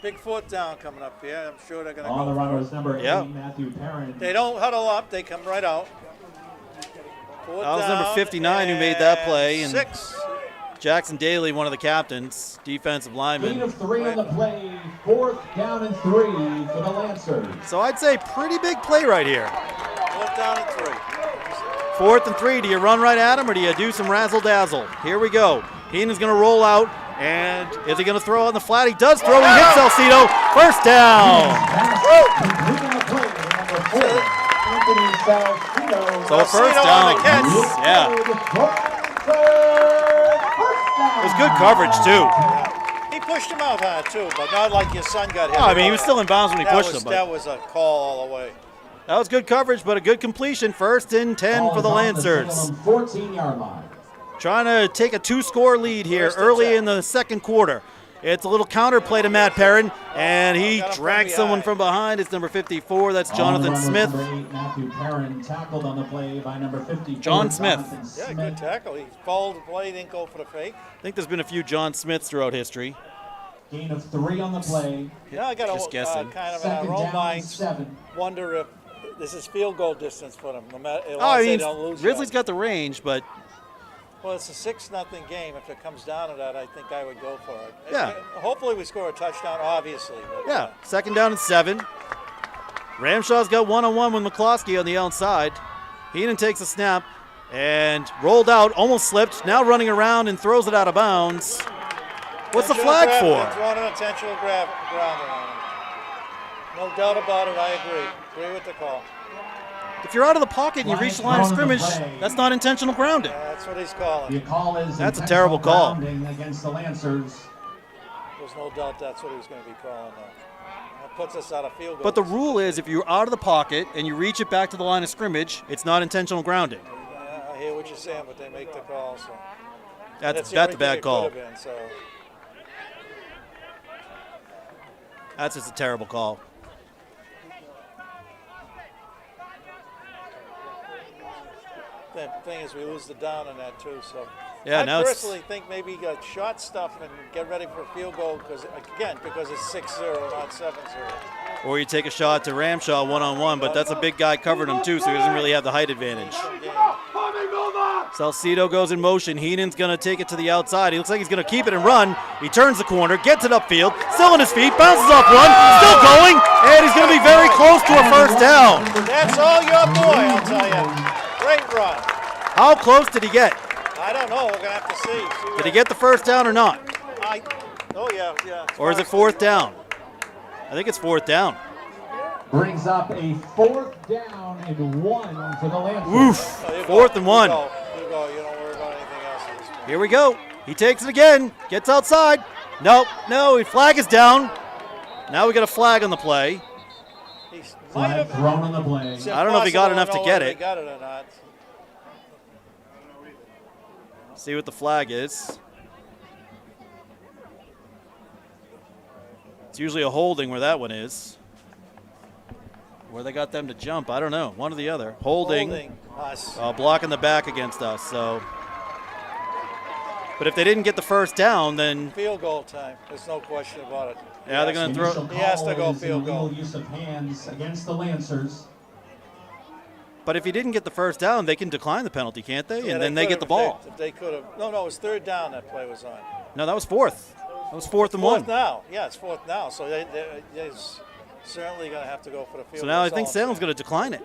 B: Big 4th down coming up here. I'm sure they're going to
A: On the
B: go.
A: run was number 8,
C: Yeah.
A: Matthew Perrin.
B: They don't huddle up. They come right out. Fourth
C: That was number
B: down
C: 59 who made that play, and
B: 6.
C: Jackson Daly, one of the captains, defensive
A: Gain
C: lineman.
A: of 3 on the play, 4th down and 3 for the Lancers.
C: So I'd say pretty big play right here.
B: 4th down and 3.
C: 4th and 3. Do you run right at him or do you do some razzle-dazzle? Here we go. Heenan's going to roll out, and is he going to throw on the flat? He does throw. He hits Salcedo. First down.
A: Complete on the play, number 4, Anthony Salcedo.
C: So first
B: Salcedo
C: down.
B: on the catch.
C: Yeah. It was good coverage, too.
B: He pushed him out hard, too, but not like your son got hit.
C: Oh, I mean, he was still in bounds when he pushed him. But
B: That was a call all the way.
C: that was good coverage, but a good completion. First and 10 for the Lancers.
A: 14-yard line.
C: Trying to take a 2-score lead here
B: First and
C: early
B: 10.
C: in the second quarter. It's a little counter play to Matt Perrin, and he
B: Got him from
C: drags someone
B: behind.
C: from behind. It's number 54. That's
A: On the
C: Jonathan
A: run was
C: Smith.
A: Number 8, Matthew Perrin, tackled on the play by number 54,
C: John Smith.
A: Jonathan
B: Yeah,
A: Smith.
B: good tackle. He followed the play, didn't go for the fake.
C: I think there's been a few John Smiths throughout history.
A: Gain of 3 on the play,
B: Yeah, I got
C: Just guessing.
B: kind of in our
A: 2nd
B: own
A: down and
B: minds
A: 7.
B: wonder if this is field goal distance for them. No matter, as
C: Oh,
B: long
C: I
B: as they
C: mean,
B: don't lose.
C: Ridley's
B: yet.
C: got the range, but
B: Well, it's a 6-0 game. If it comes down to that, I think I would go for it.
C: Yeah.
B: Hopefully we score a touchdown, obviously. But,
C: yeah, 2nd down and 7. Ramshaw's got one-on-one with McCloskey on the outside. Heenan takes a snap and rolled out, almost slipped, now running around and throws it out of bounds. What's the flag for?
B: Throwing an intentional grounder on him. No doubt about it. I agree. Agree with the call.
C: If you're out of the pocket and you reach the line of scrimmage, that's not intentional grounding.
B: That's what he's calling.
A: The call is
C: That's a terrible call.
A: grounding against the Lancers.
B: There's no doubt that's what he was going to be calling. That puts us out of field goal.
C: But the rule is if you're out of the pocket and you reach it back to the line of scrimmage, it's not intentional grounding.
B: I hear what you're saying, but they make the call. So
C: That's
B: the only
C: a
B: thing
C: bad
B: it
C: call.
B: could have been, so.
C: That's just a terrible call.
B: The thing is, we lose the down on that too. So
C: Yeah,
B: I
C: now it's
B: personally think maybe you got short stuff and get ready for a field goal because it's 6-0, not 7-0.
C: or you take a shot to Ramshaw one-on-one, but that's a big guy covering him too, so he doesn't really have the height advantage.
B: Game.
C: Salcedo goes in motion. Heenan's going to take it to the outside. He looks like he's going to keep it and run. He turns the corner, gets it upfield, still on his feet, bounces off one, still going, and he's going to be very close to a first down.
B: That's all your boy, I'll tell you. Great run.
C: How close did he get?
B: I don't know. We're going to have to see.
C: Did he get the first down or not?
B: Oh, yeah.
C: Or is it fourth down? I think it's fourth down.
A: Brings up a 4th down and 1 for the Lancers.
C: Oof.
B: Oh,
C: Fourth and 1.
B: You go. You don't worry about anything else at this point.
C: Here we go. He takes it again. Gets outside. No, his flag is down. Now we got a flag on the play.
A: Flag thrown on the play.
C: I don't know if he got enough to get it.
B: He got it or not.
C: See what the flag is. It's usually a holding where that one is. Where they got them to jump, I don't know. One or the other. Holding.
B: Us.
C: Blocking the back against us. So, but if they didn't get the first down, then
B: Field goal time. There's no question about it.
C: yeah, they're going to throw.
A: Initial
B: He has to
A: call
B: go
A: is
B: field goal.
A: illegal use of hands against the Lancers.
C: But if he didn't get the first down, they can decline the penalty, can't they?
B: Yeah,
C: And then they get the ball.
B: If they could have. No, it was third down that play was on.
C: No, that was fourth. That was fourth and
B: Fourth
C: one.
B: now. Yeah, it's fourth now. So they're certainly going to have to go for the field
C: So
B: goal.
C: now I
B: That's
C: think
B: all I'm
C: Salem's
B: saying.
C: going to decline it.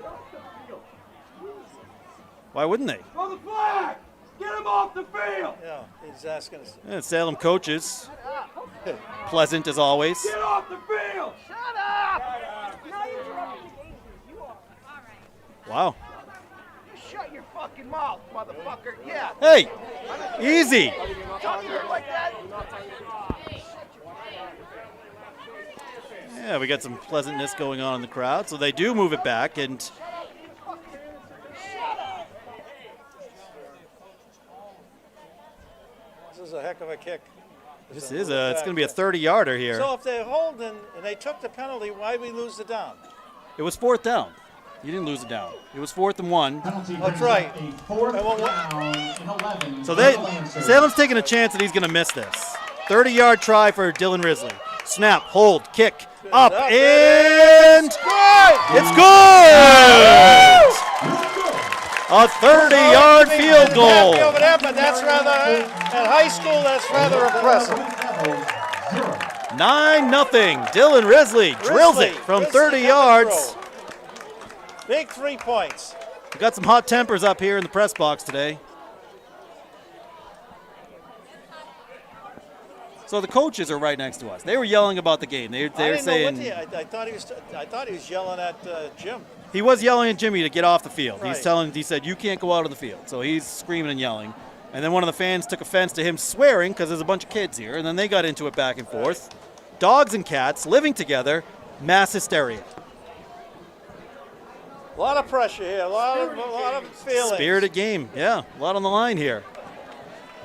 C: Why wouldn't they?
D: Throw the flag! Get him off the field!
B: Yeah, he's asking us.
C: Yeah, Salem coaches. Pleasant as always.
D: Get off the field!
E: Shut up! Now you're interrupting the game. You are. All right.
C: Wow.
E: Shut your fucking mouth, motherfucker. Yeah.
C: Hey, easy.
E: Talk to her like that.
C: Yeah, we got some pleasantness going on in the crowd. So they do move it back, and
B: This is a heck of a kick.
C: it's going to be a 30-yarder here.
B: So if they're holding and they took the penalty, why we lose the down?
C: It was fourth down. You didn't lose it down. It was fourth and one.
A: Penalty
B: That's
A: brings
B: right.
A: up a 4th
B: And what-
A: down and 11
C: So
A: for the Lancers.
C: Salem's taking a chance that he's going to miss this. 30-yard try for Dylan Risley. Snap, hold, kick, up, and it's good! A 30-yard field goal.
B: Over there, but that's rather, at high school, that's rather impressive.
C: 9-0. Dylan Risley drills it from
B: Risley
C: 30
B: coming
C: yards.
B: through. Big 3 points.
C: We got some hot tempers up here in the press box today. So the coaches are right next to us. They were yelling about the game. They
B: I
C: were
B: didn't
C: saying
B: know what I thought he was yelling at Jim.
C: he was yelling at Jimmy to get off the field.
B: Right.
C: He said you can't go out on the field. So he's screaming and yelling. And then one of the fans took offense to him swearing because there's a bunch of kids here. And then they got into it back and forth. Dogs and cats living together, mass hysteria.
B: A lot of pressure here, a lot of feelings.
C: Spirited game. Yeah, a lot on the line here.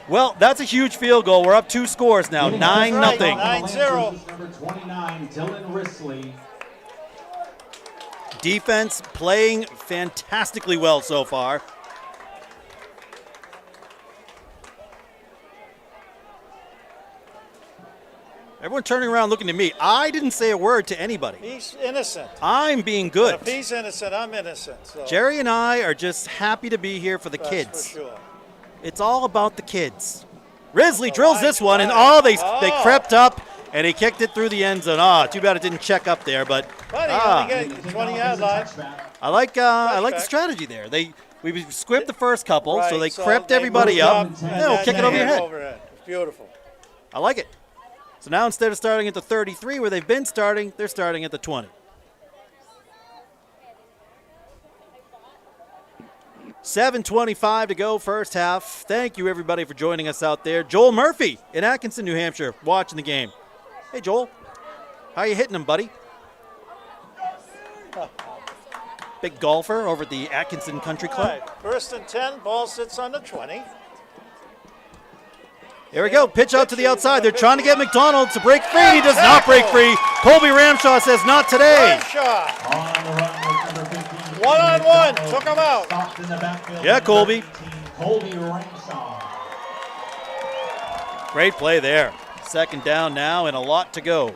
C: Well, that's a huge field goal. We're up 2 scores now, 9-0.
B: right. 9-0.
A: Number 29, Dylan Risley.
C: Defense playing fantastically well so far. Everyone turning around looking at me. I didn't say a word to anybody.
B: He's innocent.
C: I'm being good.
B: If he's innocent, I'm innocent. So
C: Jerry and I are just happy to be here for the
B: that's
C: kids.
B: for sure.
C: It's all about the kids. Risley drills
B: line
C: this one, and
B: drive.
C: they crept up, and he kicked it through the end zone. Too bad it didn't check up there, but
B: But he only got 20-yard line.
C: I like the
B: Touchback.
C: strategy there. We script the first couple,
B: Right,
C: so they
B: so
C: crept
B: they
C: everybody
B: moved
C: up.
B: and
C: They'll
B: then
C: kick it
B: they
C: over your
B: hit
C: head.
B: overhead. Beautiful.
C: I like it. So now instead of starting at the 33 where they've been starting, they're starting at the 20. 7:25 to go, first half. Thank you, everybody, for joining us out there. Joel Murphy in Atkinson, New Hampshire, watching the game. Hey, Joel. How you hitting them, buddy? Big golfer over at the Atkinson Country
B: All
C: Club.
B: right, first and 10, ball sits on the 20.
C: Here we go. Pitch out to the outside. They're trying to get McDonald to break free. He does not break free. Colby Ramshaw says not today.
B: Ramshaw.
A: On the run with number 15.
B: One-on-one. Took him out.
A: Stopped in the backfield.
C: Yeah, Colby.
A: 19, Colby Ramshaw.
C: Great play there. Second down now and a lot to go.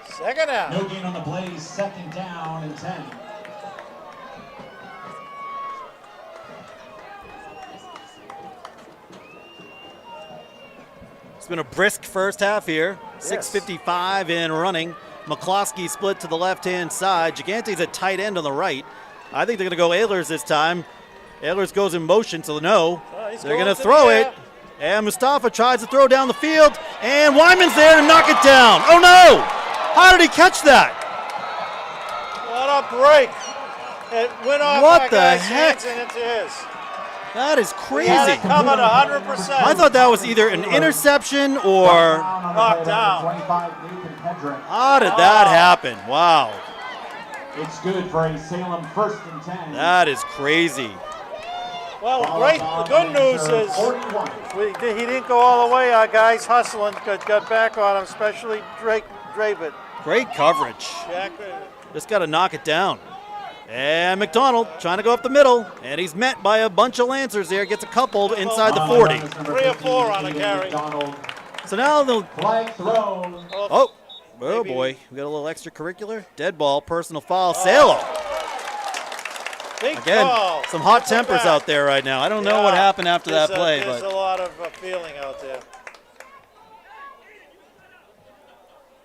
B: Second out.
A: No gain on the play. 2nd down and 10.
C: It's been a brisk first half here. 6:55 in running. McCloskey split to the left-hand side. Gigante's at tight end on the right. I think they're going to go Ehlers this time. Ehlers goes in motion, so no. They're going to throw it. And Mustafa tries to throw down the field. And Wyman's there to knock it down. Oh, no! How did he catch that?
B: What a break. It went off
C: What
B: that
C: the
B: guy's
C: heck?
B: hands and into his.
C: That is crazy.
B: He had it coming 100%.
C: I thought that was either an interception or...
B: Knocked down.
A: 25, Nathan Pedrick.
C: How did that happen? Wow.
A: It's good for a Salem 1st and 10.
C: That is crazy.
B: Well, great. The good news is
A: 41.
B: he didn't go all the way. Our guys hustling got back on him, especially Draven.
C: Great coverage.
B: Jack,
C: Just got to knock it down. And McDonald trying to go up the middle, and he's met by a bunch of Lancers there. Gets a couple inside the 40.
B: 3 or 4 on a carry.
C: So now they'll...
A: Flag thrown.
C: Oh
B: Maybe.
C: boy. We got a little extracurricular. Dead ball, personal foul. Salem.
B: Big
C: Again,
B: call.
C: some hot
B: That's a
C: tempers
B: back.
C: out there right now. I don't know what happened after that play,
B: There's
C: but...
B: a lot of feeling out there.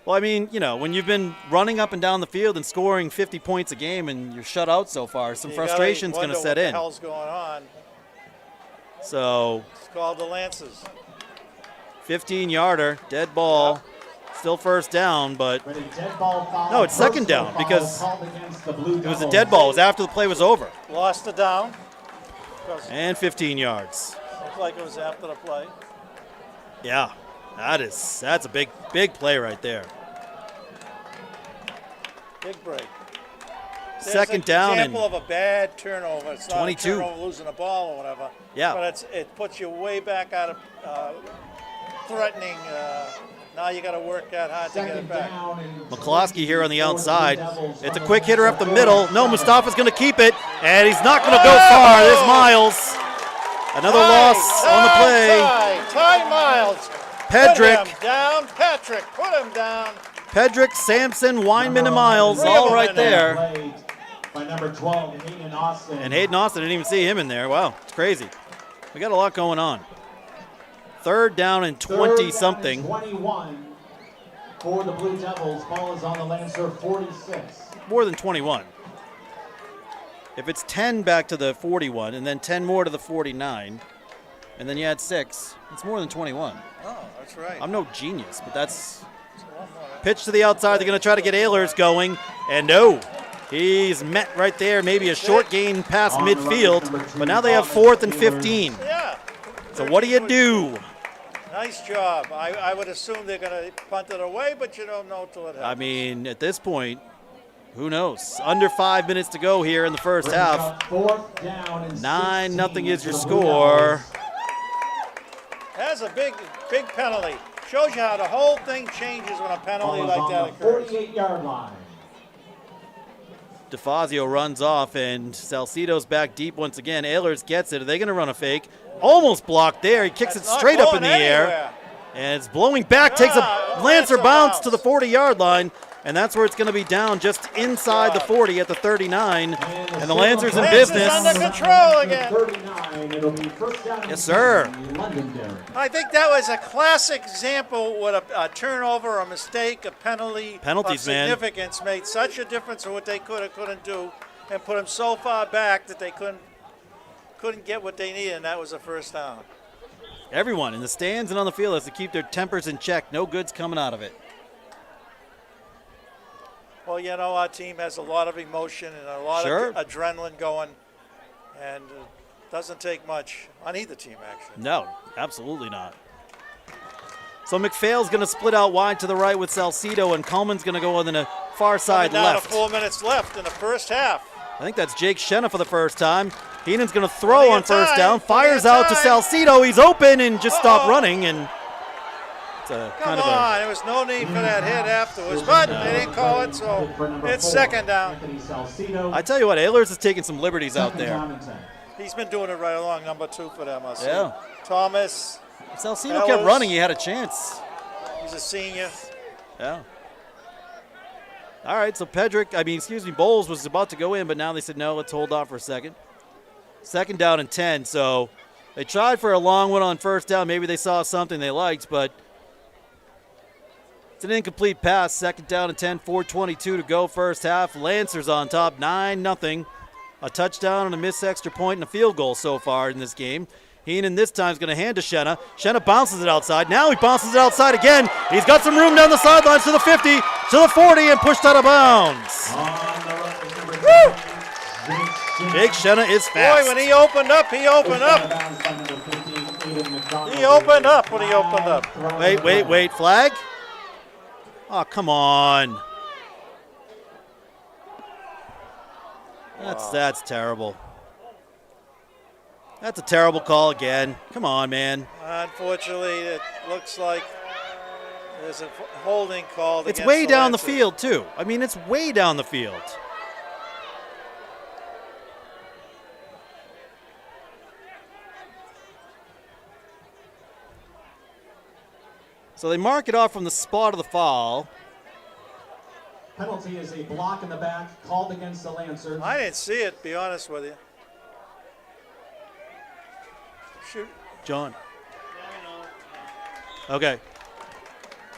C: Well, I mean, you know, when you've been running up and down the field and scoring 50 points a game and you're shut out so far, some frustration's going to set
B: What
C: in.
B: the hell's going on?
C: So,
B: It's called the Lancers.
C: 15-yarder, dead ball, still first down, but
A: With a dead ball foul,
C: No, it's second
A: personal
C: down
A: foul
C: because
A: called against the Blue
C: it was a
A: Devils.
C: dead ball. It was after the play was over.
B: Lost the down.
C: And 15 yards.
B: Looked like it was after the play.
C: Yeah, that's a big play right there.
B: Big break. There's
C: Second
B: an
C: down
B: example
C: and
B: of a bad turnover. It's not
C: 22.
B: a turnover losing a ball or whatever.
C: Yeah.
B: But it puts you way back out of threatening. Now you got to work that hard to get
A: Second
B: it back.
A: down and
C: McCloskey here on the
A: 24
C: outside.
A: Blue Devils
C: It's a
A: from
C: quick
A: the
C: hitter up the
A: 40.
C: middle. No, Mustafa's going to keep it, and he's not going to go far. There's Miles. Another loss on the play.
B: Ty Miles.
C: Pedrick.
B: Put him down. Patrick, put him down.
C: Pedrick, Sampson, Weinman, and Miles, all right there.
A: Played by number 12, Hayden Austin.
C: And Hayden Austin, didn't even see him in there. Wow, it's crazy. We got a lot going on. Third down and
A: Third down and
C: 20-something.
A: 21 for the Blue Devils. Ball is on the Lancer 46.
C: More than 21. If it's 10 back to the 41 and then 10 more to the 49, and then you add 6, it's more than 21.
B: Oh, that's right.
C: I'm no genius, but that's... Pitch to the outside. They're going to try to get Ehlers going, and no. He's met right there. Maybe a short gain past midfield, but now they have 4th and 15.
B: Yeah.
C: So what do you do?
B: Nice job. I would assume they're going to punt it away, but you don't know till it happens.
C: I mean, at this point, who knows? Under 5 minutes to go here in the first
A: Brings
C: half.
A: up 4th down and
C: 9-0 is your
A: for the Blue
C: score.
A: Devils.
B: That's a big penalty. Shows you how the whole thing changes when a penalty
A: Ball is
B: like
A: on
B: that
A: the
B: occurs.
A: 48-yard line.
C: DeFazio runs off, and Salcido's back deep once again. Ehlers gets it. Are they going to run a fake? Almost blocked there. He kicks
B: That's
C: it
B: not
C: straight up in
B: going
C: the air.
B: anywhere.
C: And it's blowing back, takes a
B: Lancer
C: Lancer bounce
B: bounce.
C: to the 40-yard line, and that's where it's going to be down just inside the 40 at the 39. And the Lancers in
B: Lancers
C: business.
B: under control again.
A: 39, it'll be first down and
C: Yes, sir.
A: 10, Londonderry.
B: I think that was a classic example with a turnover, a mistake, a penalty
C: Penalties,
B: of
C: man.
B: significance made such a difference in what they could or couldn't do, and put them so far back that they couldn't get what they needed, and that was the first down.
C: Everyone in the stands and on the field has to keep their tempers in check. No good's coming out of it.
B: Well, you know, our team has a lot of emotion and a lot
C: Sure.
B: of adrenaline going, and it doesn't take much on either team, actually.
C: No, absolutely not. So McPhail's going to split out wide to the right with Salcido, and Coleman's going to go on the far side
B: Coming down
C: left.
B: to 4 minutes left in the first half.
C: I think that's Jake Shenna for the first time. Heenan's going to throw
B: Plenty
C: on
B: of
C: first
B: time,
C: down,
B: plenty
C: fires
B: of
C: out to
B: time.
C: Salcido. He's open and just stopped running, and it's a
B: Come
C: kind of a...
B: on, there was no need for that hit afterwards, but they didn't call it, so it's second down.
A: Anthony Salcido.
C: I tell you what, Ehlers is taking some liberties out
A: Second
C: there.
A: down and 10.
B: He's been doing it right along, number 2 for them, I see.
C: Yeah.
B: Thomas,
C: If Salcido kept
B: Ehlers.
C: running, he had a chance.
B: he's a senior.
C: Yeah. All right, so Bowles was about to go in, but now they said, no, let's hold off for a second. Second down and 10, so they tried for a long one on first down. Maybe they saw something they liked, but It's an incomplete pass. Second down and 10, 4:22 to go first half. Lancers on top, 9-0. A touchdown and a missed extra point and a field goal so far in this game. Heenan this time is going to hand to Shenna. Shenna bounces it outside. Now he bounces it outside again. He's got some room down the sidelines to the 50, to the 40, and pushed out of bounds. Woo! Jake Shenna is fast.
B: Boy, when he opened up, he opened up. He opened up when he opened up.
C: Wait. Flag? Oh, come on. That's terrible. That's a terrible call again. Come on, man.
B: Unfortunately, it looks like there's a holding called.
C: It's
B: against
C: way down the
B: Lancers.
C: field, too. I mean, it's way down the field. So they mark it off from the spot of the foul.
A: Penalty is a block in the back called against the Lancers.
B: I didn't see it, be honest with you. Shoot.
C: John. Okay.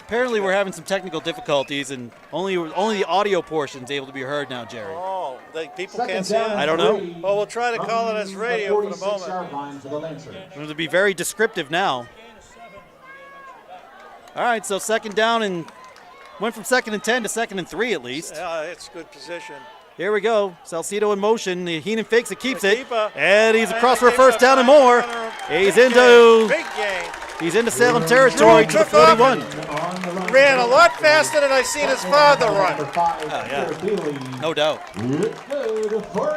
C: Apparently we're having some technical difficulties, and only the audio portion is able to be heard now, Jerry.
B: Oh, people
A: Second
B: can't see
A: down,
B: it?
C: I don't know.
B: Well, we'll try to call it as
A: from
B: radio for the
A: 46-yard
B: moment.
A: line for the Lancers.
C: I'm going to be very descriptive now. All right, so second down and went from 2nd and 10 to 2nd and 3 at least.
B: Yeah, it's good position.
C: Here we go. Salcedo in motion. Heenan fakes it, keeps it.
B: Keeper.
C: And he's across for a
B: Keeper
C: first down and more. He's
B: Big
C: into
B: game. Big game.
C: He's into Salem territory to the 41.
B: Ran a lot faster than I seen his father run.
C: No doubt.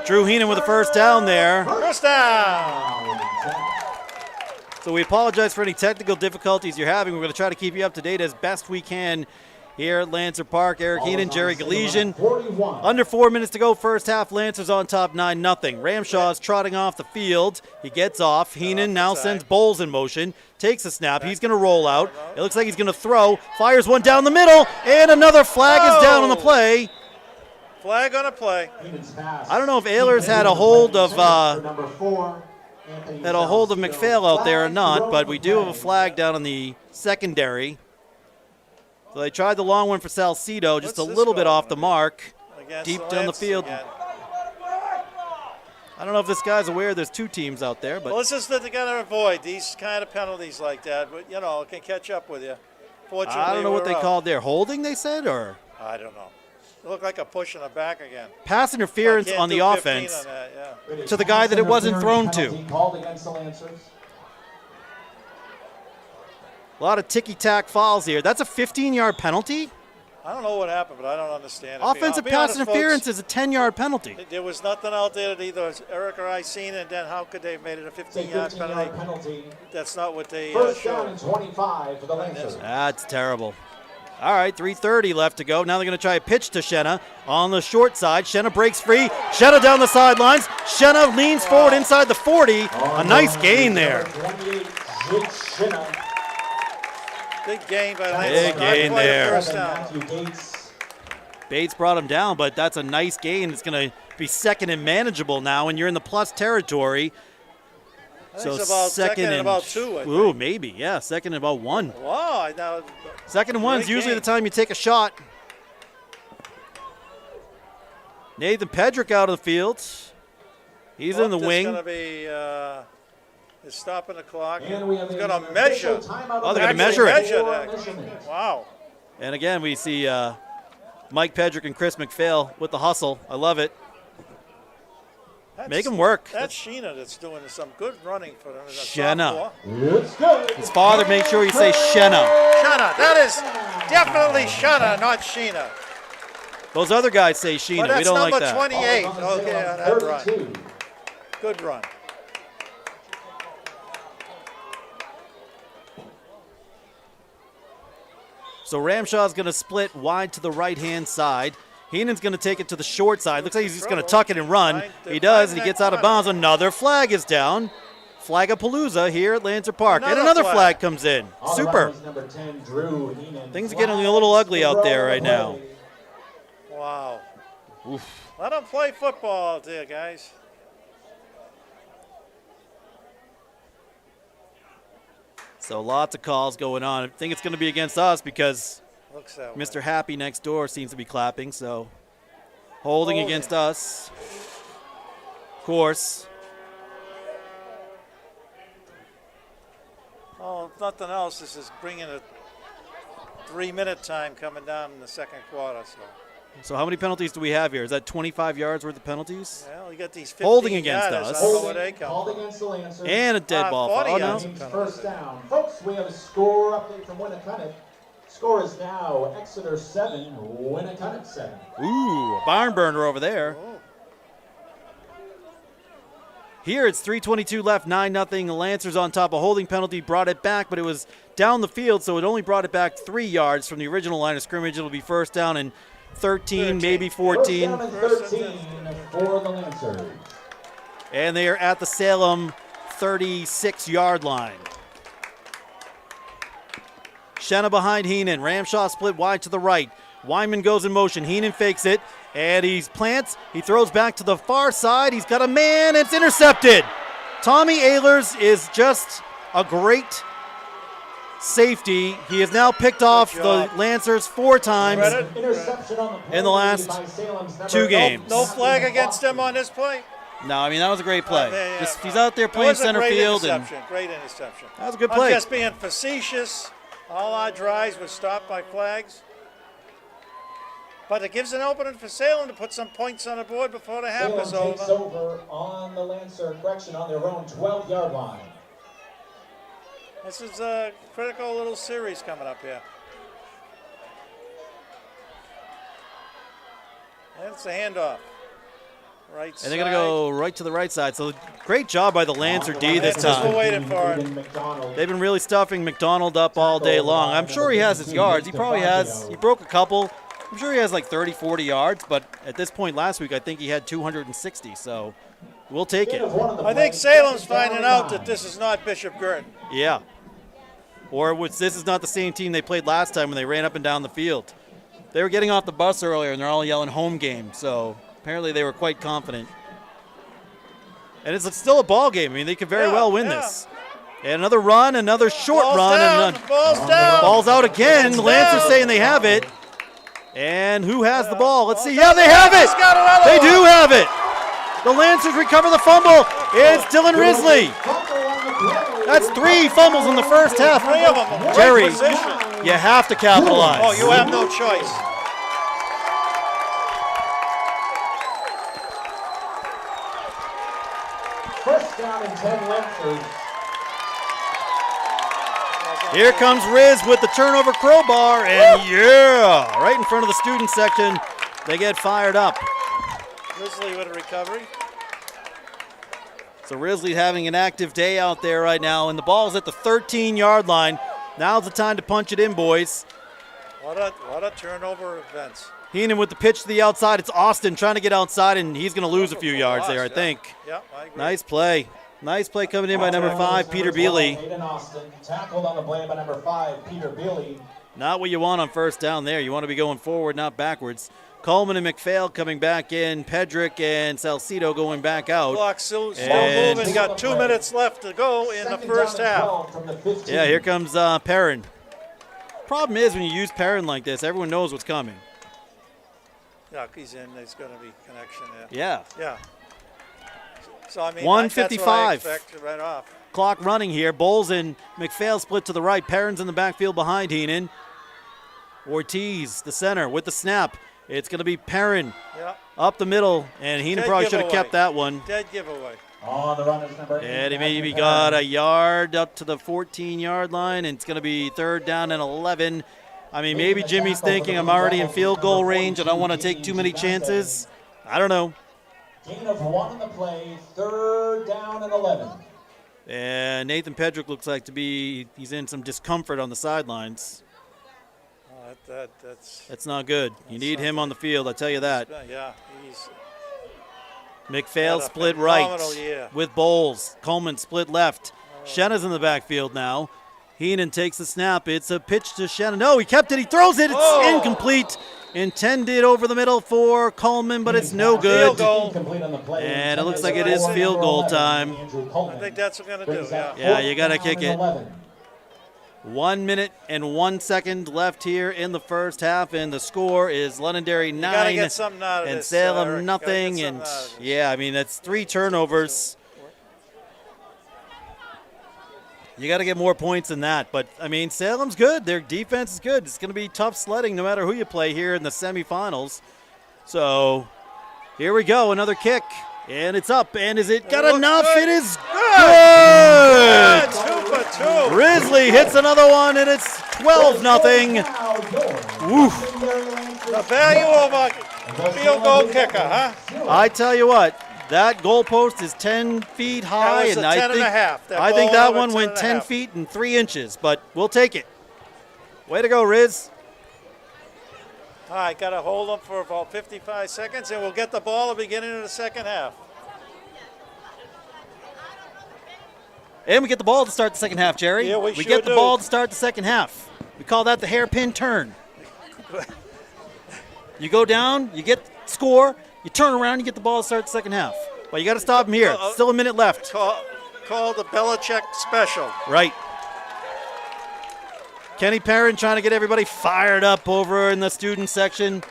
C: Drew Heenan with a first down there.
B: First down.
C: So we apologize for any technical difficulties you're having. We're going to try to keep you up to date as best we can here at Lancer Park. Eric Heenan, Jerry Galesian. Under 4 minutes to go, first half. Lancers on top, 9-0. Ramshaw's trotting off the field. He gets off. Heenan now sends Bowles in motion. Takes a snap. He's going to roll out. It looks like he's going to throw. Fires one down the middle, and another flag is down on the play.
B: Flag on a play.
C: I don't know if Ehlers had a hold of McPhail out there or not, but we do have a flag down on the secondary. So they tried the long one for Salcedo, just a little bit off the mark, deep down the field.
B: Again.
C: I don't know if this guy's aware there's two teams out there, but
B: Well, this is what they got to avoid, these kind of penalties like that. But, you know, it can catch up with you. Fortunately,
C: I don't know what
B: we're
C: they
B: out.
C: called there. Holding, they said, or
B: I don't know. It looked like a push in the back again.
C: pass interference
B: Can't
C: on the
B: do 15
C: offense
B: on that, yeah.
C: to the guy that it wasn't thrown to.
A: Called against the Lancers.
C: A lot of ticky-tack fouls here. That's a 15-yard penalty?
B: I don't know what happened, but I don't understand it.
C: Offensive
B: I'll be
C: pass
B: honest,
C: interference
B: folks,
C: is a 10-yard penalty.
B: there was nothing out there that either Eric or I seen, and then how could they have made it a
A: It's a
B: 15-yard
A: 15-yard
B: penalty?
A: penalty.
B: That's not what they
A: First down
B: showed.
A: and 25 for the Lancers.
C: That's terrible. All right, 3:30 left to go. Now they're going to try a pitch to Shenna on the short side. Shenna breaks free. Shenna down the sidelines. Shenna leans forward inside the 40. A nice gain there.
A: 28, Jake Shinna.
B: Big gain by
C: Big
B: Lance.
C: gain there.
B: First down.
A: Matthew Gates.
C: Bates brought him down, but that's a nice gain. It's going to be second and manageable now, and you're in the plus territory.
B: I think it's about second and about 2, I
C: Ooh,
B: think.
C: maybe, yeah, second and about 1.
B: Wow, now
C: Second and 1 is
B: Great
C: usually
B: game.
C: the time you take a shot. Nathan Pedrick out of the field. He's in the wing.
B: It's going to be is stopping the clock.
A: And we have
B: He's
A: an
B: going to measure.
A: official timeout
C: Oh, they're
A: on
C: gonna
A: the
C: measure it.
A: field.
B: Measure. Wow.
C: And again, we see Mike Pedrick and Chris McPhail with the hustle. I love it. Make him work.
B: That's Sheena that's doing some good running for them.
C: Shenna.
A: It's good.
C: His father made sure he say Shenna.
B: Shenna. That is definitely Shenna, not Sheena.
C: Those other guys say Sheena.
B: But that's
C: We don't
B: number
C: like that.
B: 28.
A: Ball is on the
B: Okay, on
A: Salem
B: that run.
A: 32.
B: Good run.
C: So Ramshaw's going to split wide to the right-hand side. Heenan's going to take it to the short side. Looks like he's just going to tuck it and run. He does, and he gets out of bounds. Another flag is down. Flagapalooza here at Lancer Park. And another flag comes in.
A: All
C: Super.
A: around was number 10, Drew Heenan.
C: Things are getting a little ugly out there right now.
B: Wow. Let them play football out there, guys.
C: So lots of calls going on. I think it's going to be against us because
B: Looks that way.
C: Mr. Happy next door seems to be clapping, so holding against us. Of course.
B: Oh, if nothing else, this is bringing a 3-minute time coming down in the second quarter.
C: So how many penalties do we have here? Is that 25 yards worth of penalties?
B: Well, you got these 15
C: Holding against
B: yarders.
C: us.
B: I don't know where they come
A: Called
B: from.
A: against the Lancers.
C: And a dead ball.
B: 40
C: Oh, no.
B: yards.
A: Team's first down. Folks, we have a score update from Winnicott. Score is now Exeter 7, Winnicott 7.
C: Ooh, a barn burner over there.
B: Oh.
C: Here it's 3:22 left, 9-0. The Lancers on top. A holding penalty brought it back, but it was down the field, so it only brought it back 3 yards from the original line of scrimmage. It'll be first down and 13, maybe 14.
A: First down and 13 for the Lancers.
C: And they are at the Salem 36-yard line. Shenna behind Heenan. Ramshaw split wide to the right. Wyman goes in motion. Heenan fakes it, and he plants. He throws back to the far side. He's got a man. It's intercepted. Tommy Ehlers is just a great safety. He has now picked off the Lancers 4 times
A: Interception on the play
C: in the last
A: by Salem's number
C: 2 games.
B: No flag against him on this play?
C: No, I mean, that was a great play.
B: Yeah.
C: Just, he's out there
B: It
C: playing
B: was a
C: center
B: great
C: field. And
B: interception. Great interception.
C: that was a good
B: I'm
C: play.
B: just being facetious. All our drives were stopped by flags. But it gives an opening for Salem to put some points on the board before the half is
A: Salem takes
B: over.
A: over on the Lancer correction on their own 12-yard line.
B: This is a critical little series coming up here. And it's a handoff. Right side.
C: And they're going to go right to the right side. So great job by the Lancer D this
B: Lancers were
C: time.
B: waiting for it.
C: They've been really stuffing McDonald up all day long. I'm sure he has his yards. He probably has. He broke a couple. I'm sure he has like 30, 40 yards. But at this point last week, I think he had 260. So we'll take it.
B: I think Salem's finding out that this is not Bishop Girton.
C: Yeah. Or this is not the same team they played last time when they ran up and down the field. They were getting off the bus earlier, and they're all yelling home game. So apparently they were quite confident. And it's still a ball game. I mean, they could very well win this. And another run, another short
B: Ball's
C: run.
B: down,
C: And
B: ball's down.
C: ball's out again.
B: It's
C: The Lancers
B: down.
C: saying they have it. And who has the ball? Let's see.
B: Ball's
C: Yeah, they
B: down.
C: have it.
B: He's got another
C: They
B: one.
C: do have it. The Lancers recover the fumble. It's Dylan Risley. That's 3 fumbles in the first half.
B: 3 of them. Great
C: Jerry,
B: position.
C: you have to capitalize.
B: Oh, you have no choice.
A: First down and 10 Lancers.
C: Here comes Riz with the turnover crowbar, and yeah, right in front of the student section, they get fired up.
B: Risley with a recovery.
C: So Risley having an active day out there right now, and the ball's at the 13-yard line. Now's the time to punch it in, boys.
B: What a turnover events.
C: Heenan with the pitch to the outside. It's Austin trying to get outside, and he's going to lose a few yards there, I think.
B: Yeah, I agree.
C: Nice play. Nice play coming in by number 5, Peter Bealey.
A: Aiden Austin tackled on the play by number 5, Peter Bealey.
C: Not what you want on first down there. You want to be going forward, not backwards. Coleman and McPhail coming back in. Pedrick and Salcido going back out.
B: Clock still
C: And-
B: moving. Got 2 minutes left to go in the
A: Second
B: first
A: down and
B: half.
A: 12 from the 15.
C: Yeah, here comes Perrin. Problem is when you use Perrin like this, everyone knows what's coming.
B: Yeah, he's in. There's going to be connection there.
C: Yeah.
B: Yeah. So, I mean,
C: 1:55.
B: that's what I expect right off.
C: Clock running here. Bowles and McPhail split to the right. Perrin's in the backfield behind Heenan. Ortiz, the center, with the snap. It's going to be Perrin
B: Yeah.
C: up the middle, and Heenan
B: Dead
C: probably should have
B: giveaway.
C: kept that one.
B: Dead giveaway.
A: On the run is number 8.
C: And he maybe got a yard up to the 14-yard line, and it's going to be 3rd down and 11. I mean, maybe Jimmy's thinking I'm already in field goal range. I don't want to take too many chances. I don't know.
A: Gain of 1 on the play, 3rd down and 11.
C: And Nathan Pedrick looks like he's in some discomfort on the sidelines.
B: Oh, that's
C: That's not good. You need him on the field, I tell you that.
B: yeah. He's
C: McPhail
B: Had a
C: split right
B: phenomenal year.
C: with Bowles. Coleman split left. Shenna's in the backfield now. Heenan takes the snap. It's a pitch to Shenna. No, he kept it. He throws it. It's
B: Oh.
C: incomplete. Intended over the middle for Coleman, but it's no good.
B: Field goal.
A: Incomplete on the play.
C: And it looks like it is field goal time.
B: I think that's what we're going to do. Yeah.
C: Yeah, you got to kick it. 1 minute and 1 second left here in the first half, and the score is Londonderry 9
B: gotta get something out of
C: and
B: this,
C: Salem
B: Eric.
C: nothing.
B: Gotta get
C: And
B: something out of this.
C: yeah, I mean that's 3 turnovers. You got to get more points than that. But, I mean, Salem's good. Their defense is good. It's going to be tough sledding no matter who you play here in the semifinals. So, here we go. Another kick. And it's up. And is it got
B: looks
C: enough?
B: good.
C: It is
B: Good.
C: good.
B: 2 for 2.
C: Risley hits another one, and it's 12-0. Woof.
B: The value of a field goal kicker, huh?
C: I tell you what, that goalpost is 10 feet high.
B: was
C: And
B: a
C: I
B: 10 and
C: think,
B: a half. That
C: I think
B: ball
C: that
B: went
C: one went
B: 10 and a
C: 10
B: half.
C: feet and 3 inches. But we'll take it. Way to go, Riz.
B: All right, got to hold them for about 55 seconds, and we'll get the ball at the beginning of the second half.
C: And we get the ball to start the second half, Jerry.
B: Yeah, we
C: get
B: sure
C: the
B: do.
C: ball to start the second half. We call that the hairpin turn. You go down, you get score, you turn around, you get the ball to start the second half. But you got to stop him here. Still a minute left.
B: Call the Belichick special.
C: Right. Kenny Perrin trying to get everybody fired up over in the student section.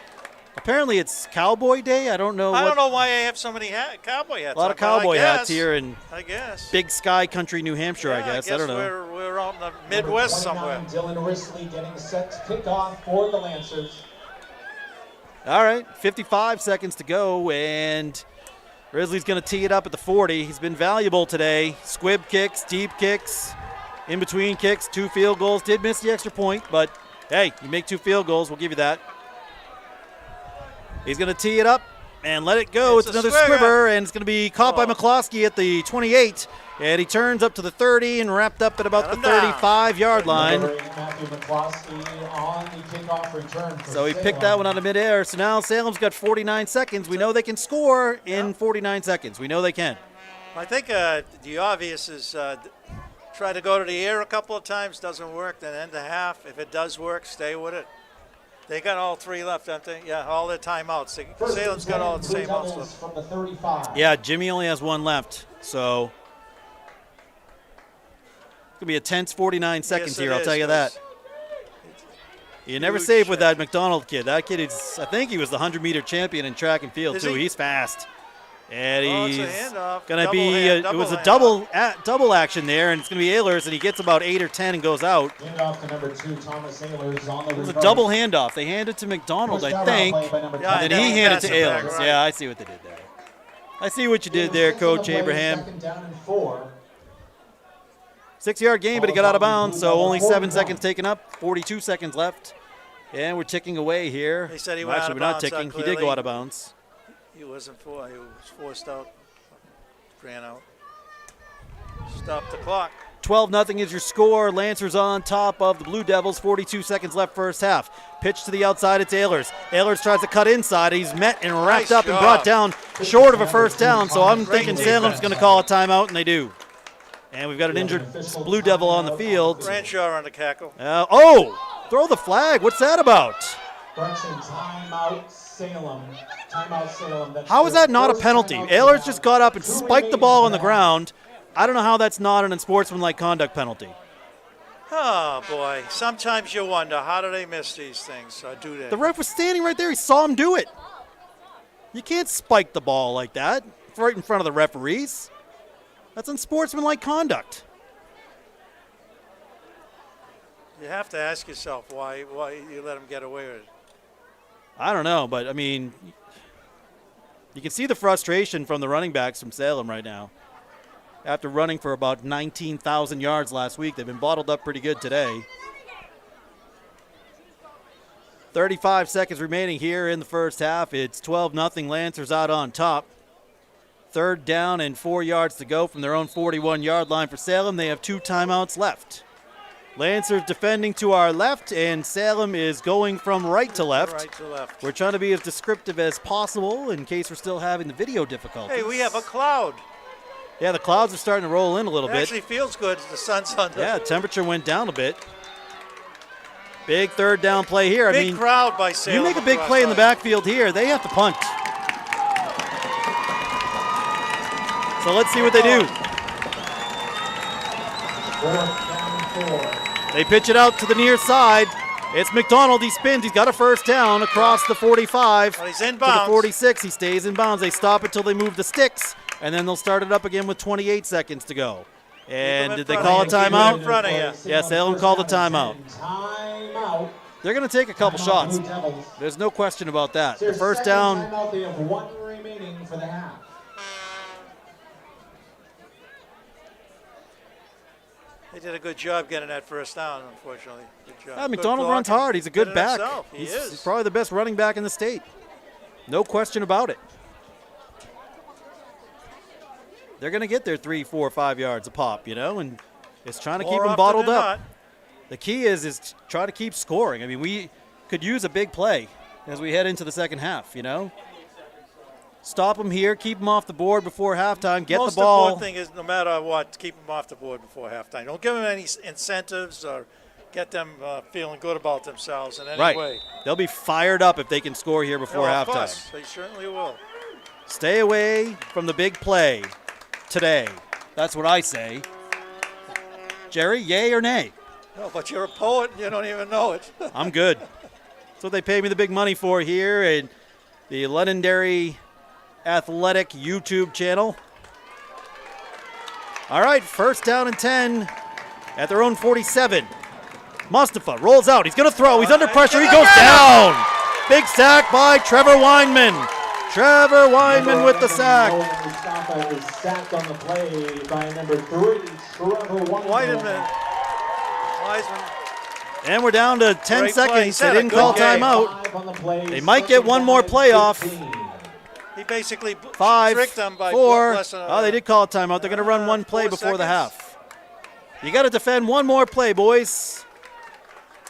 C: Apparently it's Cowboy Day. I don't know.
B: I don't know why I have so many cowboy hats.
C: A lot of
B: on, but I
C: cowboy hats
B: guess-
C: here in
B: I guess.
C: Big Sky Country, New Hampshire,
B: Yeah,
C: I guess. I don't know.
B: We're out in the Midwest somewhere.
A: Dylan Risley getting set to kick off for the Lancers.
C: All right, 55 seconds to go, and Risley's going to tee it up at the 40. He's been valuable today. Squib kicks, deep kicks, in-between kicks, 2 field goals. Did miss the extra point, but hey, you make 2 field goals, we'll give you that. He's going to tee it up and let it go.
B: It's
C: It's
B: a
C: another
B: squibber.
C: squibber, and it's going to be caught by McCloskey at the 28, and he turns up to the 30 and wrapped up at about the
B: Got him down.
C: 35-yard line.
A: Matthew McCloskey on the kickoff return for
C: So he
A: Salem.
C: picked that one out of midair. So now Salem's got 49 seconds. We know they can score in 49 seconds. We know they can.
B: I think the obvious is try to go to the air a couple of times. Doesn't work, then end the half. If it does work, stay with it. They got all 3 left, don't they? Yeah, all their timeouts.
A: First
B: Salem's got all the
A: Blue
B: same outs
A: Devils
B: left.
A: from the 35.
C: Yeah, Jimmy only has 1 left. So it's going to be a tense 49 seconds
B: Yes,
C: here,
B: it
C: I'll
B: is,
C: tell you
B: 'cause
C: that. You're never
B: huge
C: safe with
B: shift.
C: that McDonald kid. That kid is, I think he was the 100-meter champion in track and field,
B: Is
C: too.
B: he?
C: He's fast. And
B: Oh, it's a
C: he's
B: handoff.
C: going to
B: Double
C: be,
B: hand,
C: it was a
B: double
C: double action there, and it's going to be Ehlers, and he gets about 8 or 10 and goes out.
A: Handoff to number 2, Thomas Ehlers on the
C: It was a
A: reverse.
C: double handoff. They handed to McDonald,
A: Pushed
C: I
A: out
C: think,
A: on play by number
B: Yeah,
C: and then
B: and
C: he
B: then
C: handed
B: pass
C: to
B: it back,
C: Ehlers.
B: right.
C: Yeah, I see what they did there. I see what you did there,
A: Ehlers on the
C: Coach
A: play,
C: Abraham.
A: Second down and 4.
C: 6-yard gain, but he got out of bounds, so only 7 seconds taken up, 42 seconds left. And we're ticking away here.
B: They said he
C: Well,
B: went
C: actually,
B: out of
C: we're not
B: bounds,
C: ticking. He did
B: clearly.
C: go out of bounds.
B: He wasn't for. He was forced out. Ran out. Stop the clock.
C: 12-0 is your score. Lancers on top of the Blue Devils. 42 seconds left first half. Pitch to the outside. It's Ehlers. Ehlers tries to cut inside. He's met and wrapped
B: Nice
C: up and
B: job.
C: brought down short of a first down. So I'm
B: Great
C: thinking
B: defense.
C: Salem's going to call a timeout, and they do. And we've got an injured Blue Devil on the field.
B: Ranshaw on the cackle.
C: Throw the flag. What's that about?
A: Correction, timeout Salem. Timeout Salem. That's
C: How is
A: their
C: that not a
A: first
C: penalty?
A: timeout
C: Ehlers
A: now.
C: just got up and
A: 2
C: spiked the ball on the
A: remaining
C: ground. I don't know how that's not an unsportsmanlike conduct penalty.
B: Oh boy. Sometimes you wonder how do they miss these things or do that?
C: The ref was standing right there. He saw him do it. You can't spike the ball like that right in front of the referees. That's unsportsmanlike conduct.
B: You have to ask yourself why you let him get away with it.
C: I don't know, but I mean, you can see the frustration from the running backs from Salem right now. After running for about 19,000 yards last week, they've been bottled up pretty good today. 35 seconds remaining here in the first half. It's 12-0. Lancers out on top. 3rd down and 4 yards to go from their own 41-yard line for Salem. They have 2 timeouts left. Lancers defending to our left, and Salem is going from right to left.
B: Right to left.
C: We're trying to be as descriptive as possible in case we're still having the video difficulties.
B: Hey, we have a cloud.
C: Yeah, the clouds are starting to roll in a little
B: It
C: bit.
B: actually feels good. The sun's on the
C: Yeah, temperature went down a bit. Big 3rd down play here. I
B: big
C: mean,
B: crowd by Salem.
C: you make a big
B: across
C: play in the
B: line.
C: backfield here, they have to punt. So let's see what they do.
A: 4th down and 4.
C: They pitch it out to the near side. It's McDonald. He spins. He's got a first down across the 45
B: Well, he's in
C: to
B: bounds.
C: the 46. He stays in bounds. They stop it till they move the sticks, and then they'll start it up again with 28 seconds to go. And did they call a timeout?
B: In front of you.
C: Yeah, Salem called a timeout.
A: Timeout.
C: They're going to take a couple shots.
A: Blue Devils.
C: There's no question about that. The
A: Their
C: first
A: second
C: down,
A: timeout. They have one remaining for the half.
B: They did a good job getting that first down, unfortunately. Good job.
C: McDonald
B: Good
C: runs
B: blocking.
C: hard. He's a good
B: Did it
C: back.
B: himself. He
C: He's
B: is.
C: probably the best running back in the state. No question about it. They're going to get their 3, 4, 5 yards a pop, and it's trying to keep
B: More
C: them
B: often
C: bottled
B: than
C: up.
B: not.
C: The key is try to keep scoring. I mean, we could use a big play as we head into the second half, Stop them here, keep them off the board before halftime, get
B: Most
C: the ball.
B: important thing is, no matter what, keep them off the board before halftime. Don't give them any incentives or get them feeling good about themselves in any
C: Right.
B: way.
C: They'll be fired up if they can score here before
B: Of
C: halftime.
B: course, they certainly will.
C: Stay away from the big play today. That's what I say. Jerry, yay or nay?
B: No, but you're a poet and you don't even know it.
C: I'm good. That's what they pay me the big money for here in the Londonderry Athletic YouTube channel. All right, first down and 10 at their own 47. Mustafa rolls out. He's going to throw. He's under pressure. He goes down. Big sack by Trevor Weinman. Trevor Weinman with the sack.
A: Mustafa is sacked on the play by number 3, Trevor Weinman.
B: Wait a minute. Wiseman.
C: And we're down to 10
B: Great play.
C: seconds.
B: He's
C: They
B: had a
C: didn't
B: good
C: call
B: game.
C: timeout.
A: 5 on the play,
C: They might get one more
A: second
C: playoff.
A: 15.
B: He basically
C: 5,
B: tricked them by
C: 4.
B: less than
C: Oh, they did call a timeout. They're going to run one play
B: 4
C: before the
B: seconds.
C: half. You got to defend one more play, boys,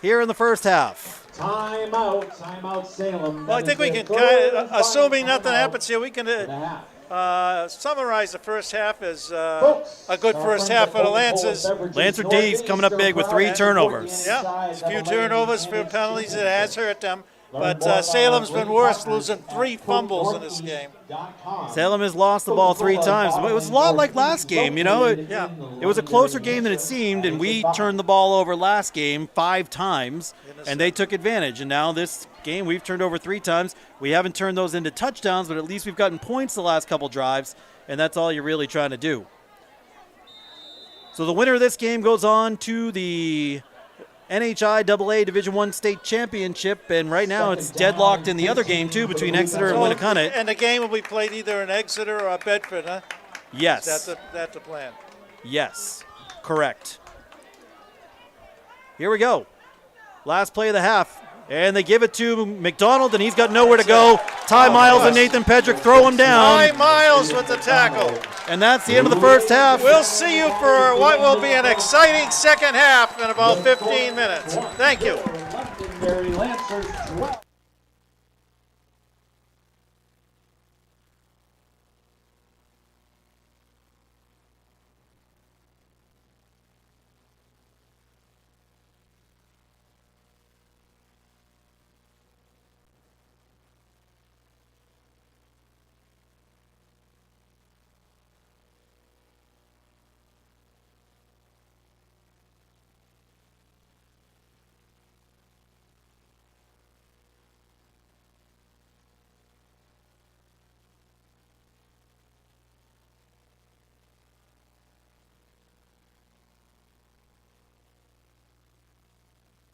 C: here in the first half.
A: Timeout, Salem.
B: Well, I
A: That
B: think
A: is
B: we
A: their
B: can,
A: third and
B: assuming
A: final
B: nothing
A: timeout
B: happens here, we can
A: for the half.
B: summarize the first half as
A: Folks,
B: a good
A: our
B: first
A: friends
B: half
A: at
B: for the
A: Coca-Cola
B: Lancers.
A: Beverages
C: Lancer D's coming up big with 3
A: Northeast
C: turnovers.
A: are
B: Yeah,
A: inside
B: a few
A: the
B: turnovers, few penalties. It has hurt them. But Salem's been worse, losing 3 fumbles in this game.
C: Salem has lost the ball 3 times. It was a lot like last game,
B: Yeah.
C: It was a closer game than it seemed, and we turned the ball over last game 5 times, and they took advantage. And now this game, we've turned over 3 times. We haven't turned those into touchdowns, but at least we've gotten points the last couple drives, and that's all you're really trying to do. So the winner of this game goes on to the NHI AA Division I State Championship, and right now it's deadlocked in the other game, too, between Exeter and Winnicott.
B: And the game will be played either in Exeter or Bedford, huh?
C: Yes.
B: That's the plan.
C: Yes, correct. Here we go. Last play of the half. And they give it to McDonald, and he's got nowhere to go. Ty Miles and Nathan Pedrick throw him down.
B: 9 miles with the tackle.
C: And that's the end of the first half.
B: We'll see you for what will be an exciting second half in about 15 minutes. Thank you.
A: Londonderry Lancers 12.